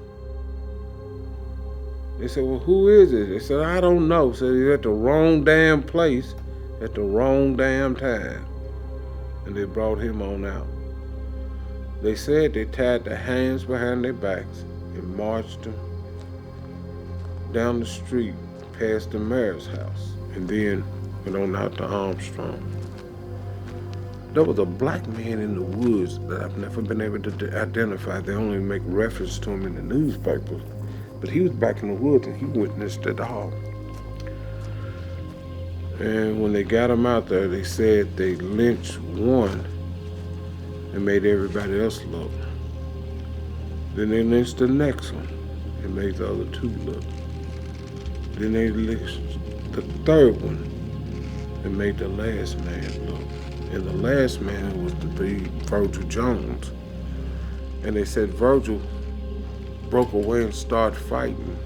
They said, well, who is it? They said, I don't know. Said he's at the wrong damn place at the wrong damn time. And they brought him on out. They said they tied their hands behind their backs and marched them down the street past the mayor's house and then went on out to Armstrong. There was a black man in the woods that I've never been able to identify. They only make reference to him in the newspapers. But he was back in the woods and he witnessed it all. And when they got him out there, they said they lynched one and made everybody else look. Then they lynched the next one and made the other two look. Then they lynched the third one and made the last man look. And the last man was to be Virgil Jones. And they said Virgil broke away and started fighting.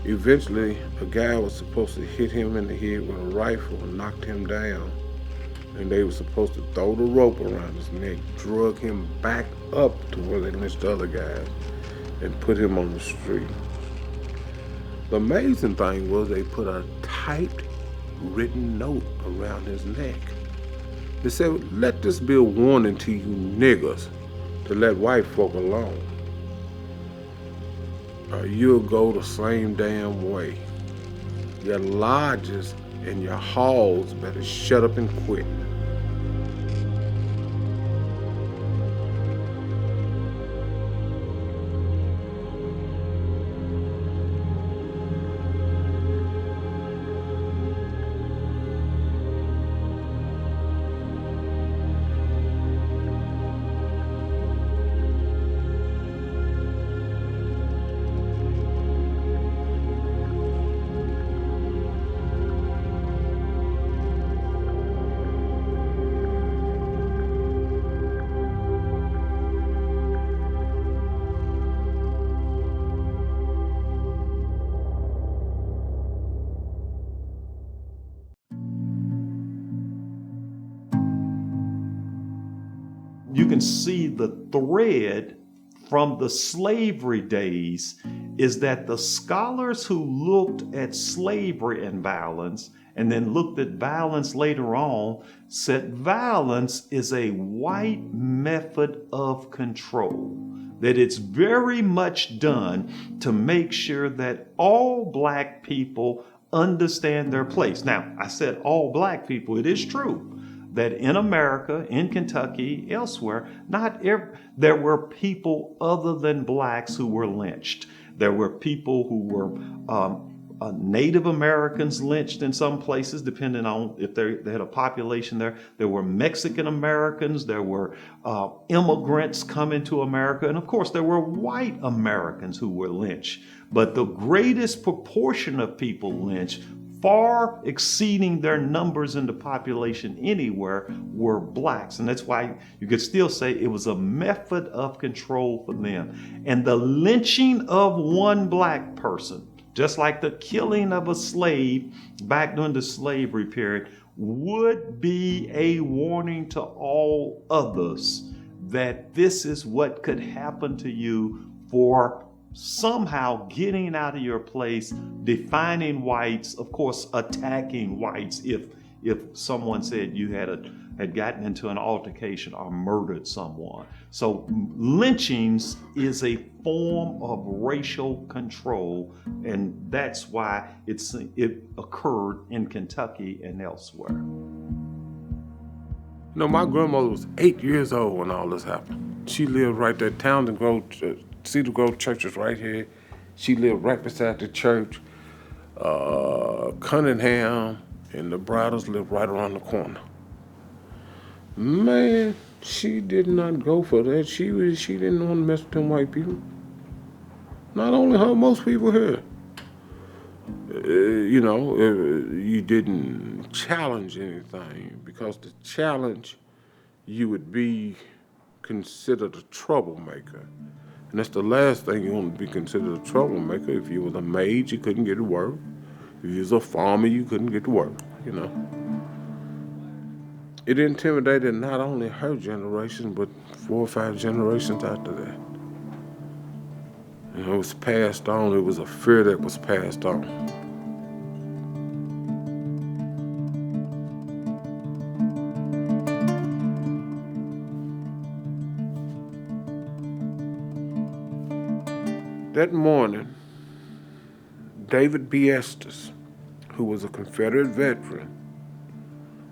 Eventually, a guy was supposed to hit him in the head with a rifle and knocked him down. And they were supposed to throw the rope around his neck, drug him back up to where they lynched the other guys, and put him on the street. The amazing thing was they put a typed, written note around his neck. They said, let this be a warning to you niggers to let white folk alone. Or you'll go the same damn way. Your lodges and your halls better shut up and quit. You can see the thread from the slavery days is that the scholars who looked at slavery and violence and then looked at violence later on said violence is a white method of control, that it's very much done to make sure that all black people understand their place. Now, I said all black people. It is true that in America, in Kentucky, elsewhere, there were people other than blacks who were lynched. There were people who were Native Americans lynched in some places, depending on if they had a population there. There were Mexican Americans, there were immigrants coming to America, and of course there were white Americans who were lynched. But the greatest proportion of people lynched, far exceeding their numbers in the population anywhere, were blacks. And that's why you could still say it was a method of control for them. And the lynching of one black person, just like the killing of a slave back during the slavery period, would be a warning to all others that this is what could happen to you for somehow getting out of your place, defining whites, of course, attacking whites if someone said you had gotten into an altercation or murdered someone. So lynchings is a form of racial control, and that's why it occurred in Kentucky and elsewhere. My grandmother was 8 years old when all this happened. She lived right there, Townsend Grove, Cedar Grove Church is right here. She lived right beside the church. Cunningham and the Bridles lived right around the corner. Man, she did not go for that. She didn't want to mess with them white people. Not only her, most people here. You didn't challenge anything, because the challenge, you would be considered a troublemaker. And that's the last thing you want to be considered a troublemaker. If you was a maid, you couldn't get to work. If you was a farmer, you couldn't get to work, you know. It intimidated not only her generation, but 4 or 5 generations after that. And it was passed on. It was a fear that was passed on. That morning, David B. Estes, who was a Confederate veteran,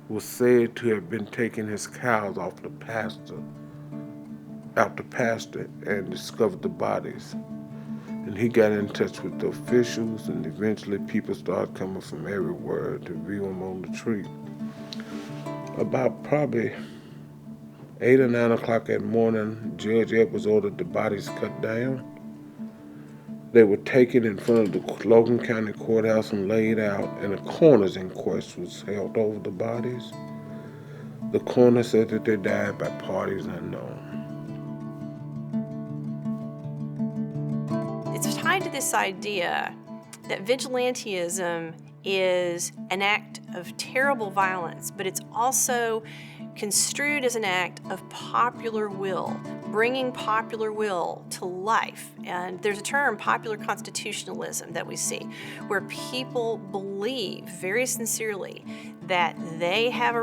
was said to have been taking his cows out the pasture and discovered the bodies. And he got in touch with the officials, and eventually people started coming from everywhere to view him on the tree. About probably 8 or 9 o'clock that morning, Judge Edwards ordered the bodies cut down. They were taken in front of the Logan County Courthouse and laid out, and a coroner's inquest was held over the bodies. The coroner said that they died by parties unknown. It's tied to this idea that vigilantism is an act of terrible violence, but it's also construed as an act of popular will, bringing popular will to life. And there's a term, popular constitutionalism, that we see, where people believe very sincerely that they have a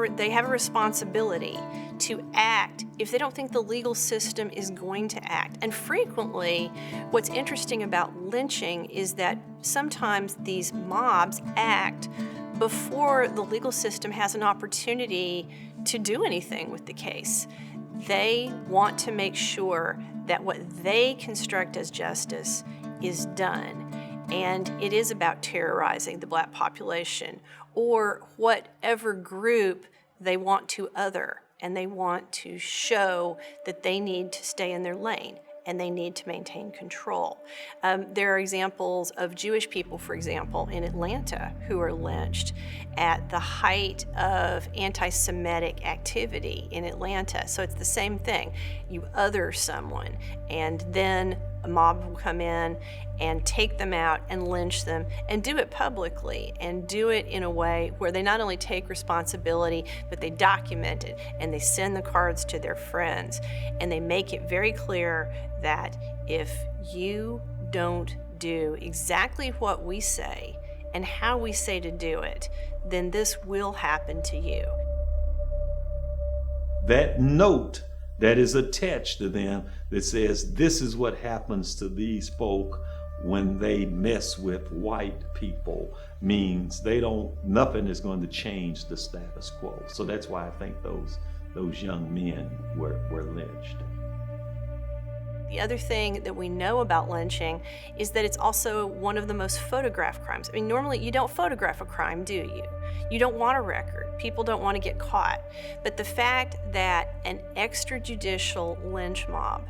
responsibility to act if they don't think the legal system is going to act. And frequently, what's interesting about lynching is that sometimes these mobs act before the legal system has an opportunity to do anything with the case. They want to make sure that what they construct as justice is done. And it is about terrorizing the Black population or whatever group they want to other, and they want to show that they need to stay in their lane and they need to maintain control. There are examples of Jewish people, for example, in Atlanta who are lynched at the height of anti-Semitic activity in Atlanta. So it's the same thing. You other someone, and then a mob will come in and take them out and lynch them, and do it publicly, and do it in a way where they not only take responsibility, but they document it, and they send the cards to their friends, and they make it very clear that if you don't do exactly what we say and how we say to do it, then this will happen to you. That note that is attached to them that says this is what happens to these folk when they mess with white people means nothing is going to change the status quo. So that's why I think those young men were lynched. The other thing that we know about lynching is that it's also one of the most photographed crimes. I mean, normally you don't photograph a crime, do you? You don't want a record. People don't want to get caught. But the fact that an extrajudicial lynch mob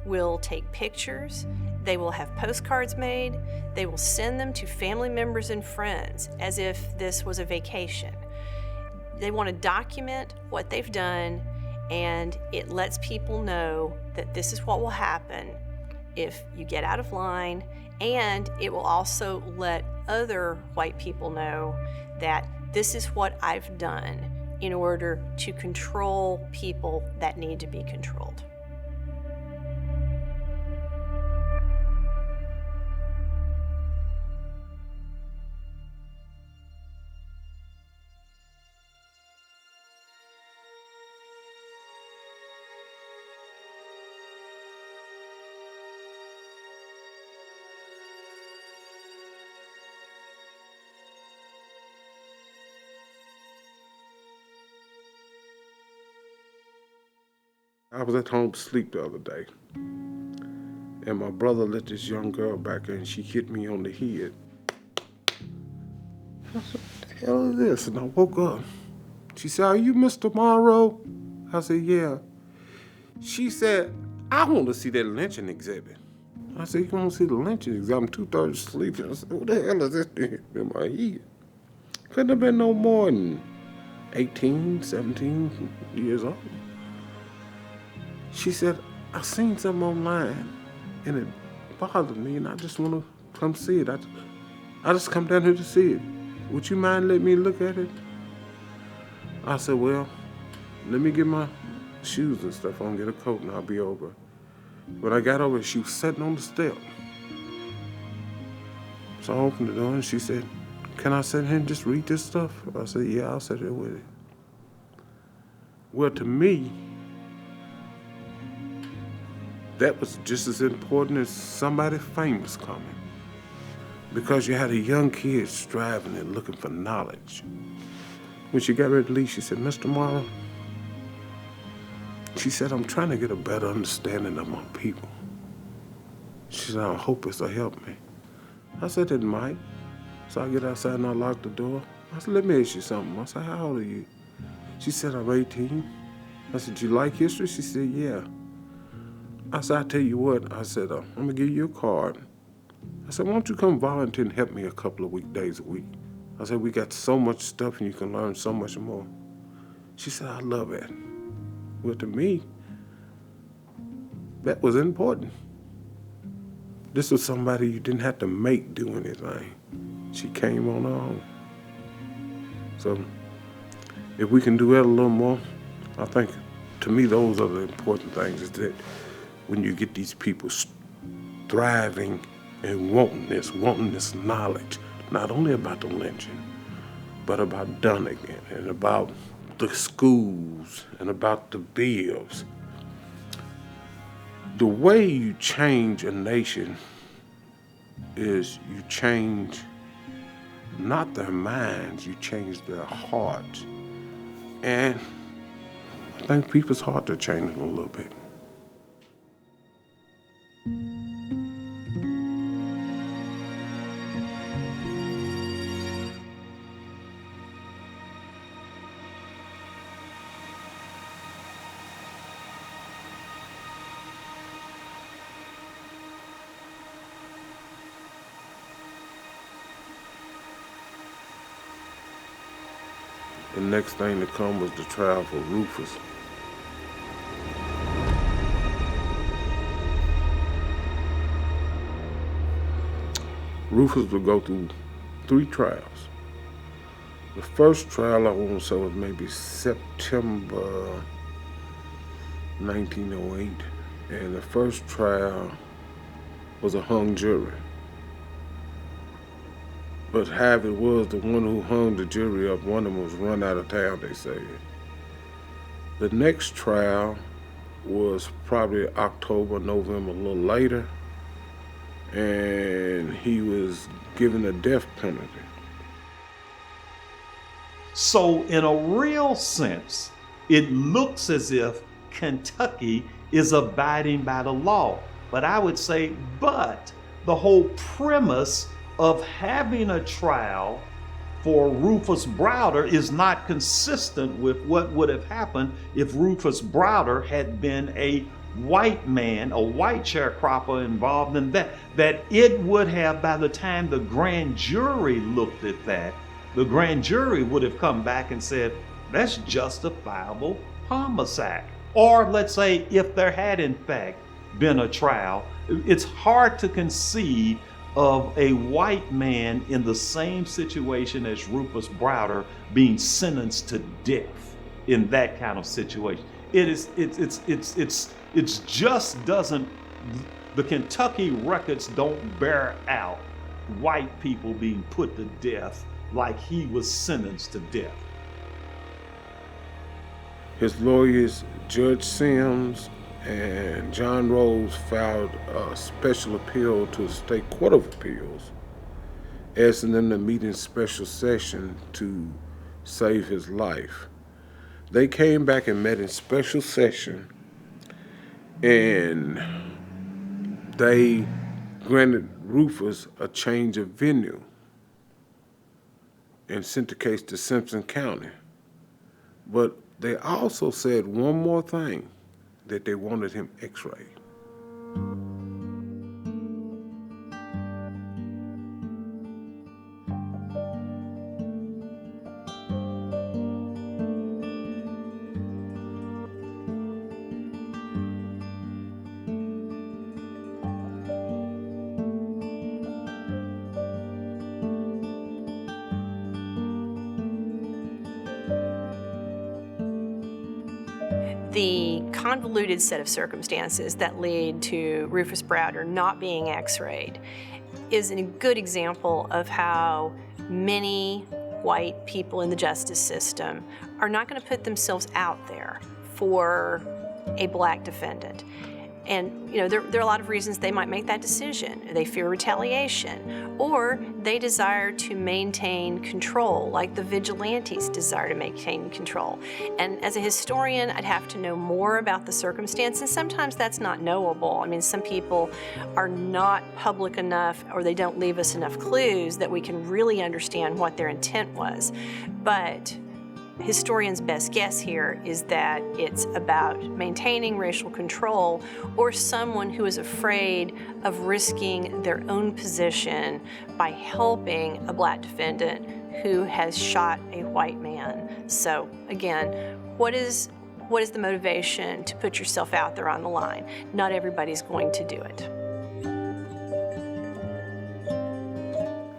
will take pictures, they will have postcards made, they will send them to family members and friends as if this was a vacation. They want to document what they've done, and it lets people know that this is what will happen if you get out of line, and it will also let other white people know that this is what I've done in order to control people that need to be controlled. I was at home to sleep the other day, and my brother let this young girl back in, and she hit me on the head. I said, what the hell is this? And I woke up. She said, are you Mr. Monroe? I said, yeah. She said, I want to see that lynching exhibit. I said, you want to see the lynching exhibit? I'm 2:30 asleep. I said, what the hell is this thing in my head? Couldn't have been no more than 18, 17 years old. She said, I seen something online and it bothered me and I just want to come see it. I just come down here to see it. Would you mind letting me look at it? I said, well, let me get my shoes and stuff on, get a coat, and I'll be over. When I got over, she was sitting on the step. So I opened the door and she said, can I sit here and just read this stuff? I said, yeah, I'll sit here with it. Well, to me, that was just as important as somebody famous coming. Because you had a young kid striving and looking for knowledge. When she got ready to leave, she said, Mr. Morrow, she said, I'm trying to get a better understanding of my people. She said, I hope this will help me. I said, it might. So I get outside and I lock the door. I said, let me ask you something. I said, how old are you? She said, I'm 18. I said, you like history? She said, yeah. I said, I'll tell you what. I said, I'm going to give you a card. I said, why don't you come volunteer and help me a couple of weekdays a week? I said, we got so much stuff and you can learn so much more. She said, I love it. Well, to me, that was important. This was somebody you didn't have to make do anything. She came on her own. So if we can do that a little more, I think, to me, those are the important things, is that when you get these people thriving and wanting this knowledge, not only about the lynching, but about Dunnigan and about the schools and about the bills. The way you change a nation is you change not their minds, you change their hearts. And I think people's hearts are changing a little bit. The next thing to come was the trial for Rufus. Rufus would go through 3 trials. The first trial, I want to say, was maybe September 1908. And the first trial was a hung jury. But however it was, the one who hung the jury up, one of them was run out of town, they said. The next trial was probably October, November, a little later, and he was given a death penalty. So in a real sense, it looks as if Kentucky is abiding by the law. But I would say, but the whole premise of having a trial for Rufus Browder is not consistent with what would have happened if Rufus Browder had been a white man, a white sharecropper involved in that. That it would have, by the time the grand jury looked at that, the grand jury would have come back and said, that's justifiable homicide. Or let's say if there had in fact been a trial, it's hard to conceive of a white man in the same situation as Rufus Browder being sentenced to death in that kind of situation. It's just doesn't, the Kentucky records don't bear out white people being put to death like he was sentenced to death. His lawyers, Judge Sims and John Rose, filed a special appeal to the State Court of Appeals, asking them to meet in special session to save his life. They came back and met in special session, and they granted Rufus a change of venue and sent the case to Simpson County. But they also said one more thing, that they wanted him x-rayed. the convoluted set of circumstances that lead to Rufus Browder not being x-rayed is a good example of how many white people in the justice system are not going to put themselves out there for a black defendant. And there are a lot of reasons they might make that decision. They fear retaliation, or they desire to maintain control, like the vigilantes desire to maintain control. And as a historian, I'd have to know more about the circumstances. Sometimes that's not knowable. I mean, some people are not public enough, or they don't leave us enough clues that we can really understand what their intent was. But historians' best guess here is that it's about maintaining racial control, or someone who is afraid of risking their own position by helping a black defendant who has shot a white man. So again, what is the motivation to put yourself out there on the line? Not everybody's going to do it.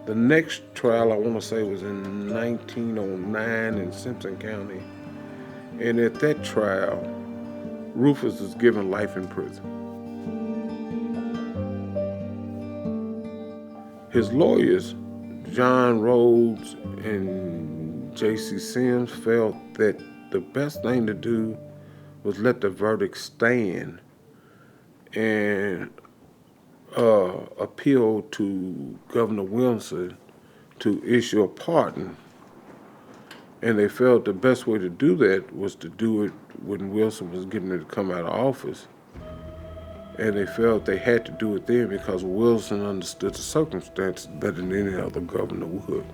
The next trial, I want to say, was in 1909 in Simpson County. And at that trial, Rufus was given life in prison. His lawyers, John Rhodes and J.C. Sims, felt that the best thing to do was let the verdict stand and appeal to Governor Wilson to issue a pardon. And they felt the best way to do that was to do it when Wilson was getting ready to come out of office. And they felt they had to do it then because Wilson understood the circumstances better than any other governor would.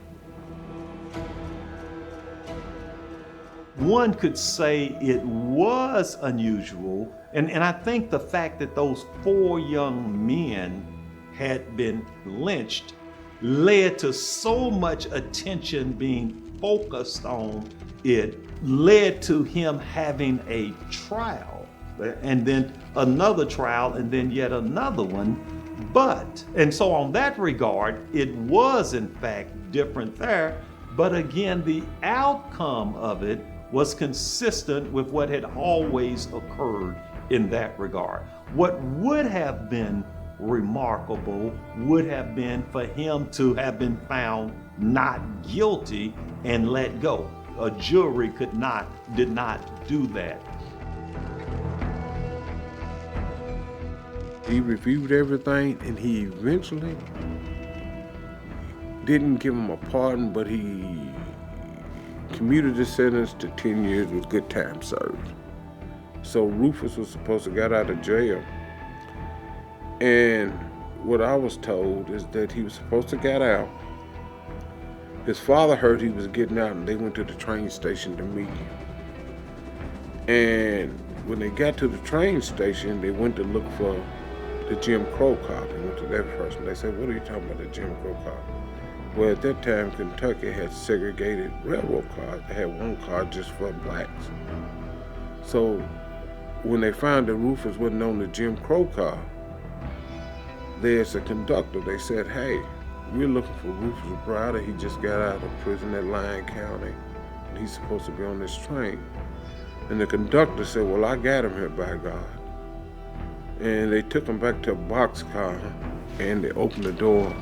One could say it was unusual, and I think the fact that those 4 young men had been lynched led to so much attention being focused on it, led to him having a trial, and then another trial, and then yet another one. And so on that regard, it was in fact different there, but again, the outcome of it was consistent with what had always occurred in that regard. What would have been remarkable would have been for him to have been found not guilty and let go. A jury did not do that. He reviewed everything, and he eventually didn't give him a pardon, but he commuted his sentence to 10 years with good time served. So Rufus was supposed to get out of jail. And what I was told is that he was supposed to get out. His father heard he was getting out, and they went to the train station to meet him. And when they got to the train station, they went to look for the Jim Crow car. They went to that first, and they said, "What are you talking about, the Jim Crow car?" Well, at that time, Kentucky had segregated railroad cars. They had one car just for blacks. So when they found that Rufus wasn't on the Jim Crow car, there's a conductor. They said, "Hey, we're looking for Rufus Browder. He just got out of prison at Lyon County, and he's supposed to be on this train." And the conductor said, "Well, I got him here, by God." And they took him back to a boxcar, and they opened the door,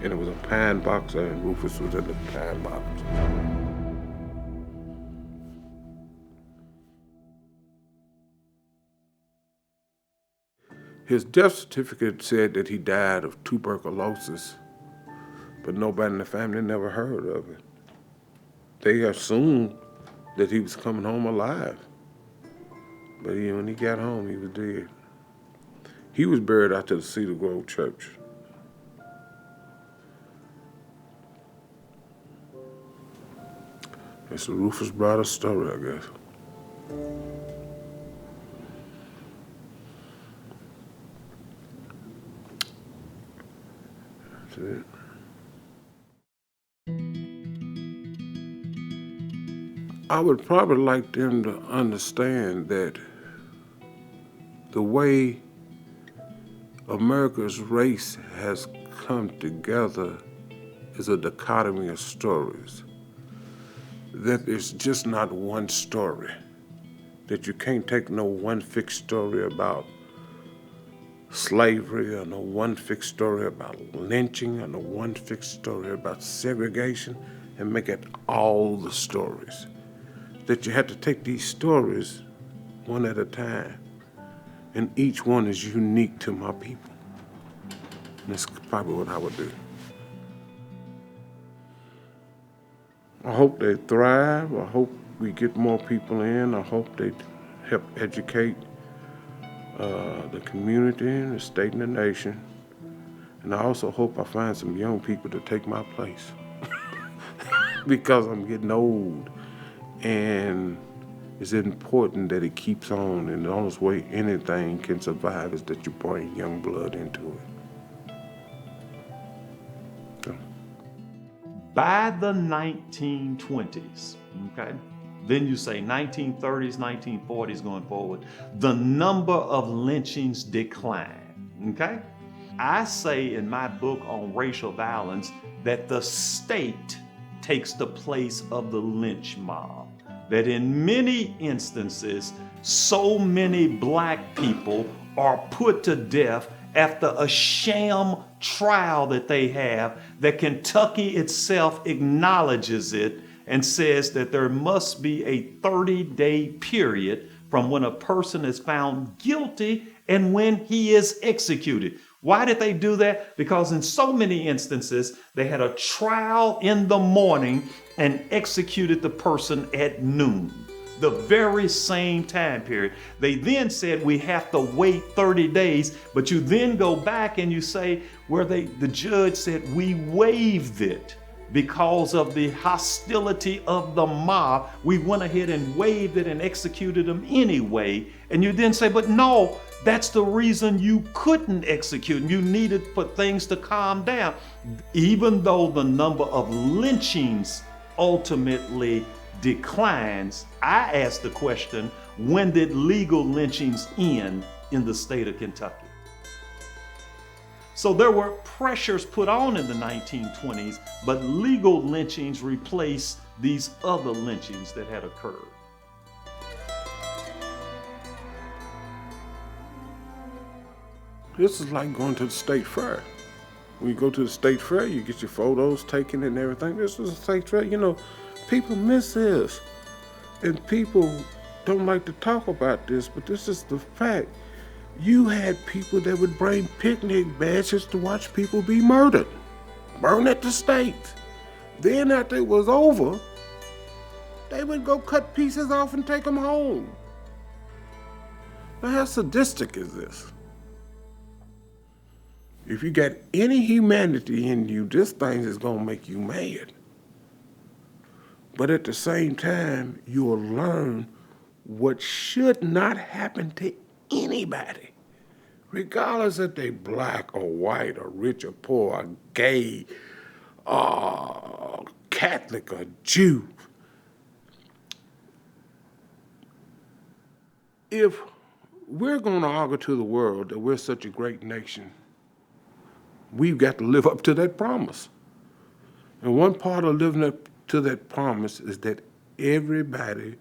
and it was a pine boxer, and Rufus was in the pine box. His death certificate said that he died of tuberculosis, but nobody in the family never heard of it. They assumed that he was coming home alive, but when he got home, he was dead. He was buried out to the Cedar Grove Church. It's the Rufus Browder story, I guess. That's it. I would probably like them to understand that the way America's race has come together is a dichotomy of stories. That it's just not one story. that you can't take no one fixed story about slavery or no one fixed story about lynching or no one fixed story about segregation and make it all the stories. That you have to take these stories one at a time, and each one is unique to my people. And that's probably what I would do. I hope they thrive. I hope we get more people in. I hope they help educate the community and the state and the nation. And I also hope I find some young people to take my place because I'm getting old. And it's important that it keeps on. And the only way anything can survive is that you bring young blood into it. So. By the 1920s, okay? Then you say 1930s, 1940s going forward, the number of lynchings declined, okay? I say in my book on racial violence that the state takes the place of the lynch mob. That in many instances, so many black people are put to death after a sham trial that they have, that Kentucky itself acknowledges it and says that there must be a 30-day period from when a person is found guilty and when he is executed. Why did they do that? Because in so many instances, they had a trial in the morning and executed the person at noon, the very same time period. They then said we have to wait 30 days, but you then go back and you say where the judge said we waived it because of the hostility of the mob. We went ahead and waived it and executed them anyway. And you then say, but no, that's the reason you couldn't execute. You needed for things to calm down. Even though the number of lynchings ultimately declines, I ask the question, when did legal lynchings end in the state of Kentucky? So there were pressures put on in the 1920s, but legal lynchings replaced these other lynchings that had occurred. This is like going to the state fair. When you go to the state fair, you get your photos taken and everything. This is a state fair. You know, people miss this. And people don't like to talk about this, but this is the fact. You had people that would bring picnic baskets to watch people be murdered, burn at the stake. Then after it was over, they would go cut pieces off and take them home. Now how sadistic is this? If you got any humanity in you, this thing is gonna make you mad. But at the same time, you will learn what should not happen to anybody, regardless if they black or white or rich or poor or gay or Catholic or Jew. If we're going to argue to the world that we're such a great nation, we've got to live up to that promise. And one part of living up to that promise is that everybody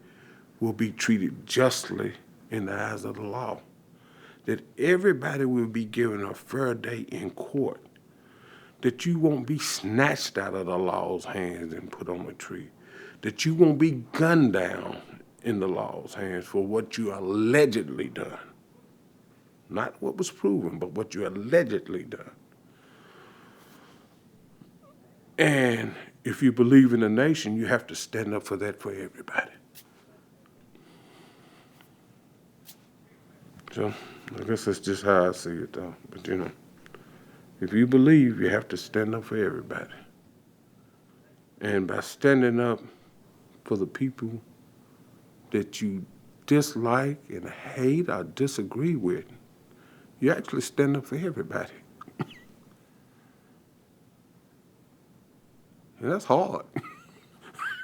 will be treated justly in the eyes of the law, that everybody will be given a fair day in court, that you won't be snatched out of the law's hands and put on a tree, that you won't be gunned down in the law's hands for what you allegedly done. Not what was proven, but what you allegedly done. And if you believe in the nation, you have to stand up for that for everybody. So I guess that's just how I see it, though. But you know, if you believe, you have to stand up for everybody. And by standing up for the people that you dislike and hate or disagree with, you actually stand up for everybody. And that's hard.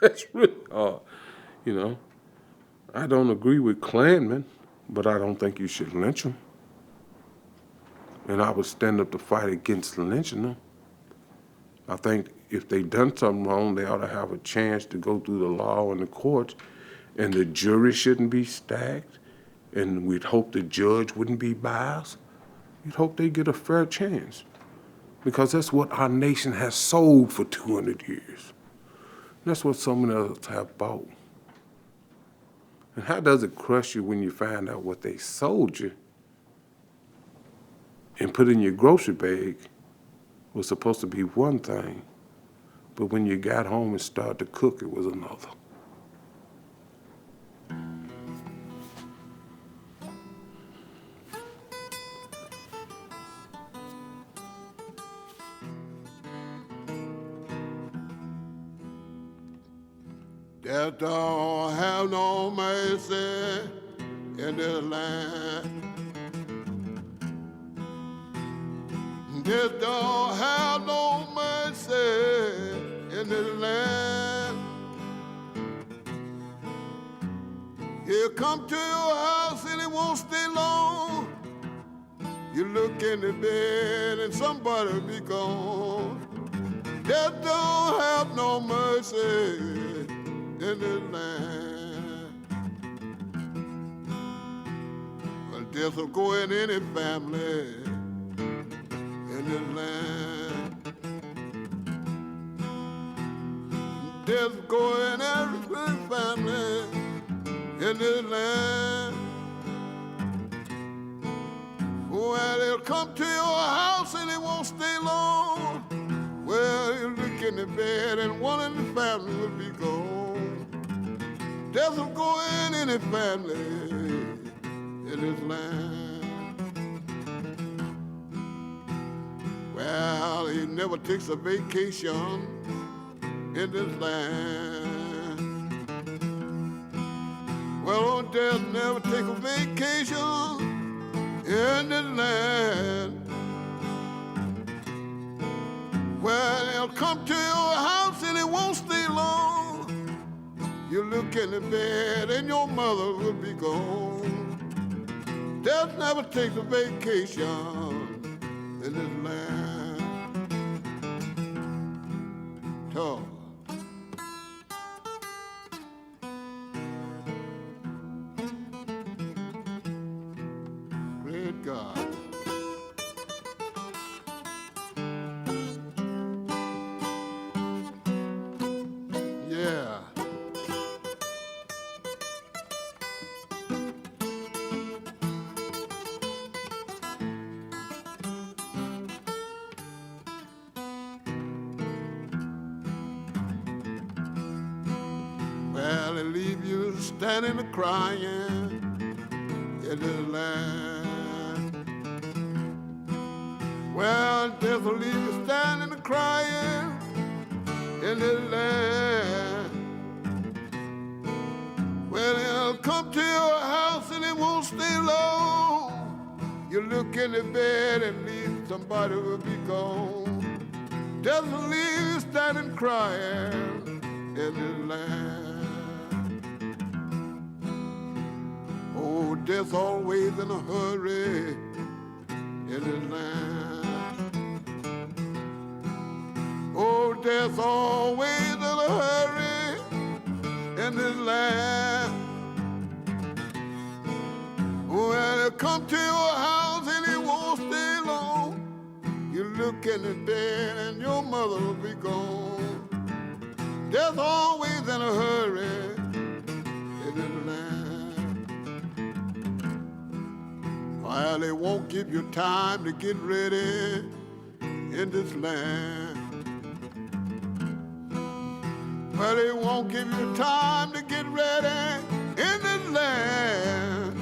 That's really hard. You know, I don't agree with Klansmen, but I don't think you should lynch them. And I would stand up to fight against lynching them. I think if they've done something wrong, they ought to have a chance to go through the law and the courts and the jury shouldn't be stacked, and we'd hope the judge wouldn't be biased. You'd hope they get a fair chance, because that's what our nation has sold for 200 years. That's what so many others have bought. And how does it crush you when you find out what they sold you and put in your grocery bag was supposed to be one thing, but when you got home and started to cook, it was another. Death don't have no mercy in this land. Death don't have no mercy in this land. He'll come to your house and he won't stay long. You look in the bed and somebody'll be gone. Death don't have no mercy in this land. Well, death will go in any family in this land. Death will go in every family in this land. Well, they'll come to your house and they won't stay long. Well, you look in the bed and one in the family will be gone. Death will go in any family in this land. Well, he never takes a vacation in this land. Well, old death never take a vacation in this land. Well, he'll come to your house and he won't stay long. You look in the bed and your mother will be gone. Death never takes a vacation in this land. Talk. Great God. Yeah. Well, they leave you standing and crying in this land. Well, death will leave you standing and crying in this land. Well, he'll come to your house and it won't stay long. You look in the bed and leave somebody will be gone. Death will leave you standing crying in this land. Oh, death always in a hurry in this land. Oh, death always in a hurry in this land. Well, he'll come to your house and he won't stay long. You look in the bed and your mother will be gone. Death always in a hurry in this land. While they won't give you time to get ready in this land. Well, they won't give you time to get ready in this land.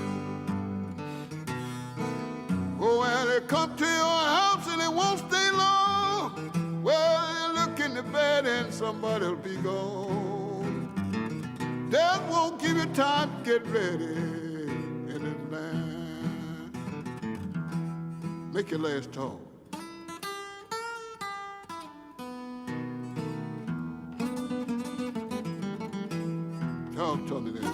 Oh, well, they come to your house and they won't stay long. Well, you look in the bed and somebody'll be gone. Death won't give you time to get ready in this land. Make your last talk. Talk to me then.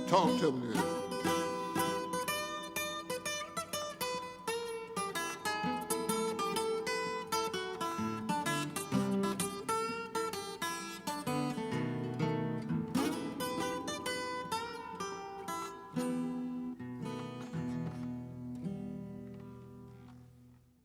Talk to me then.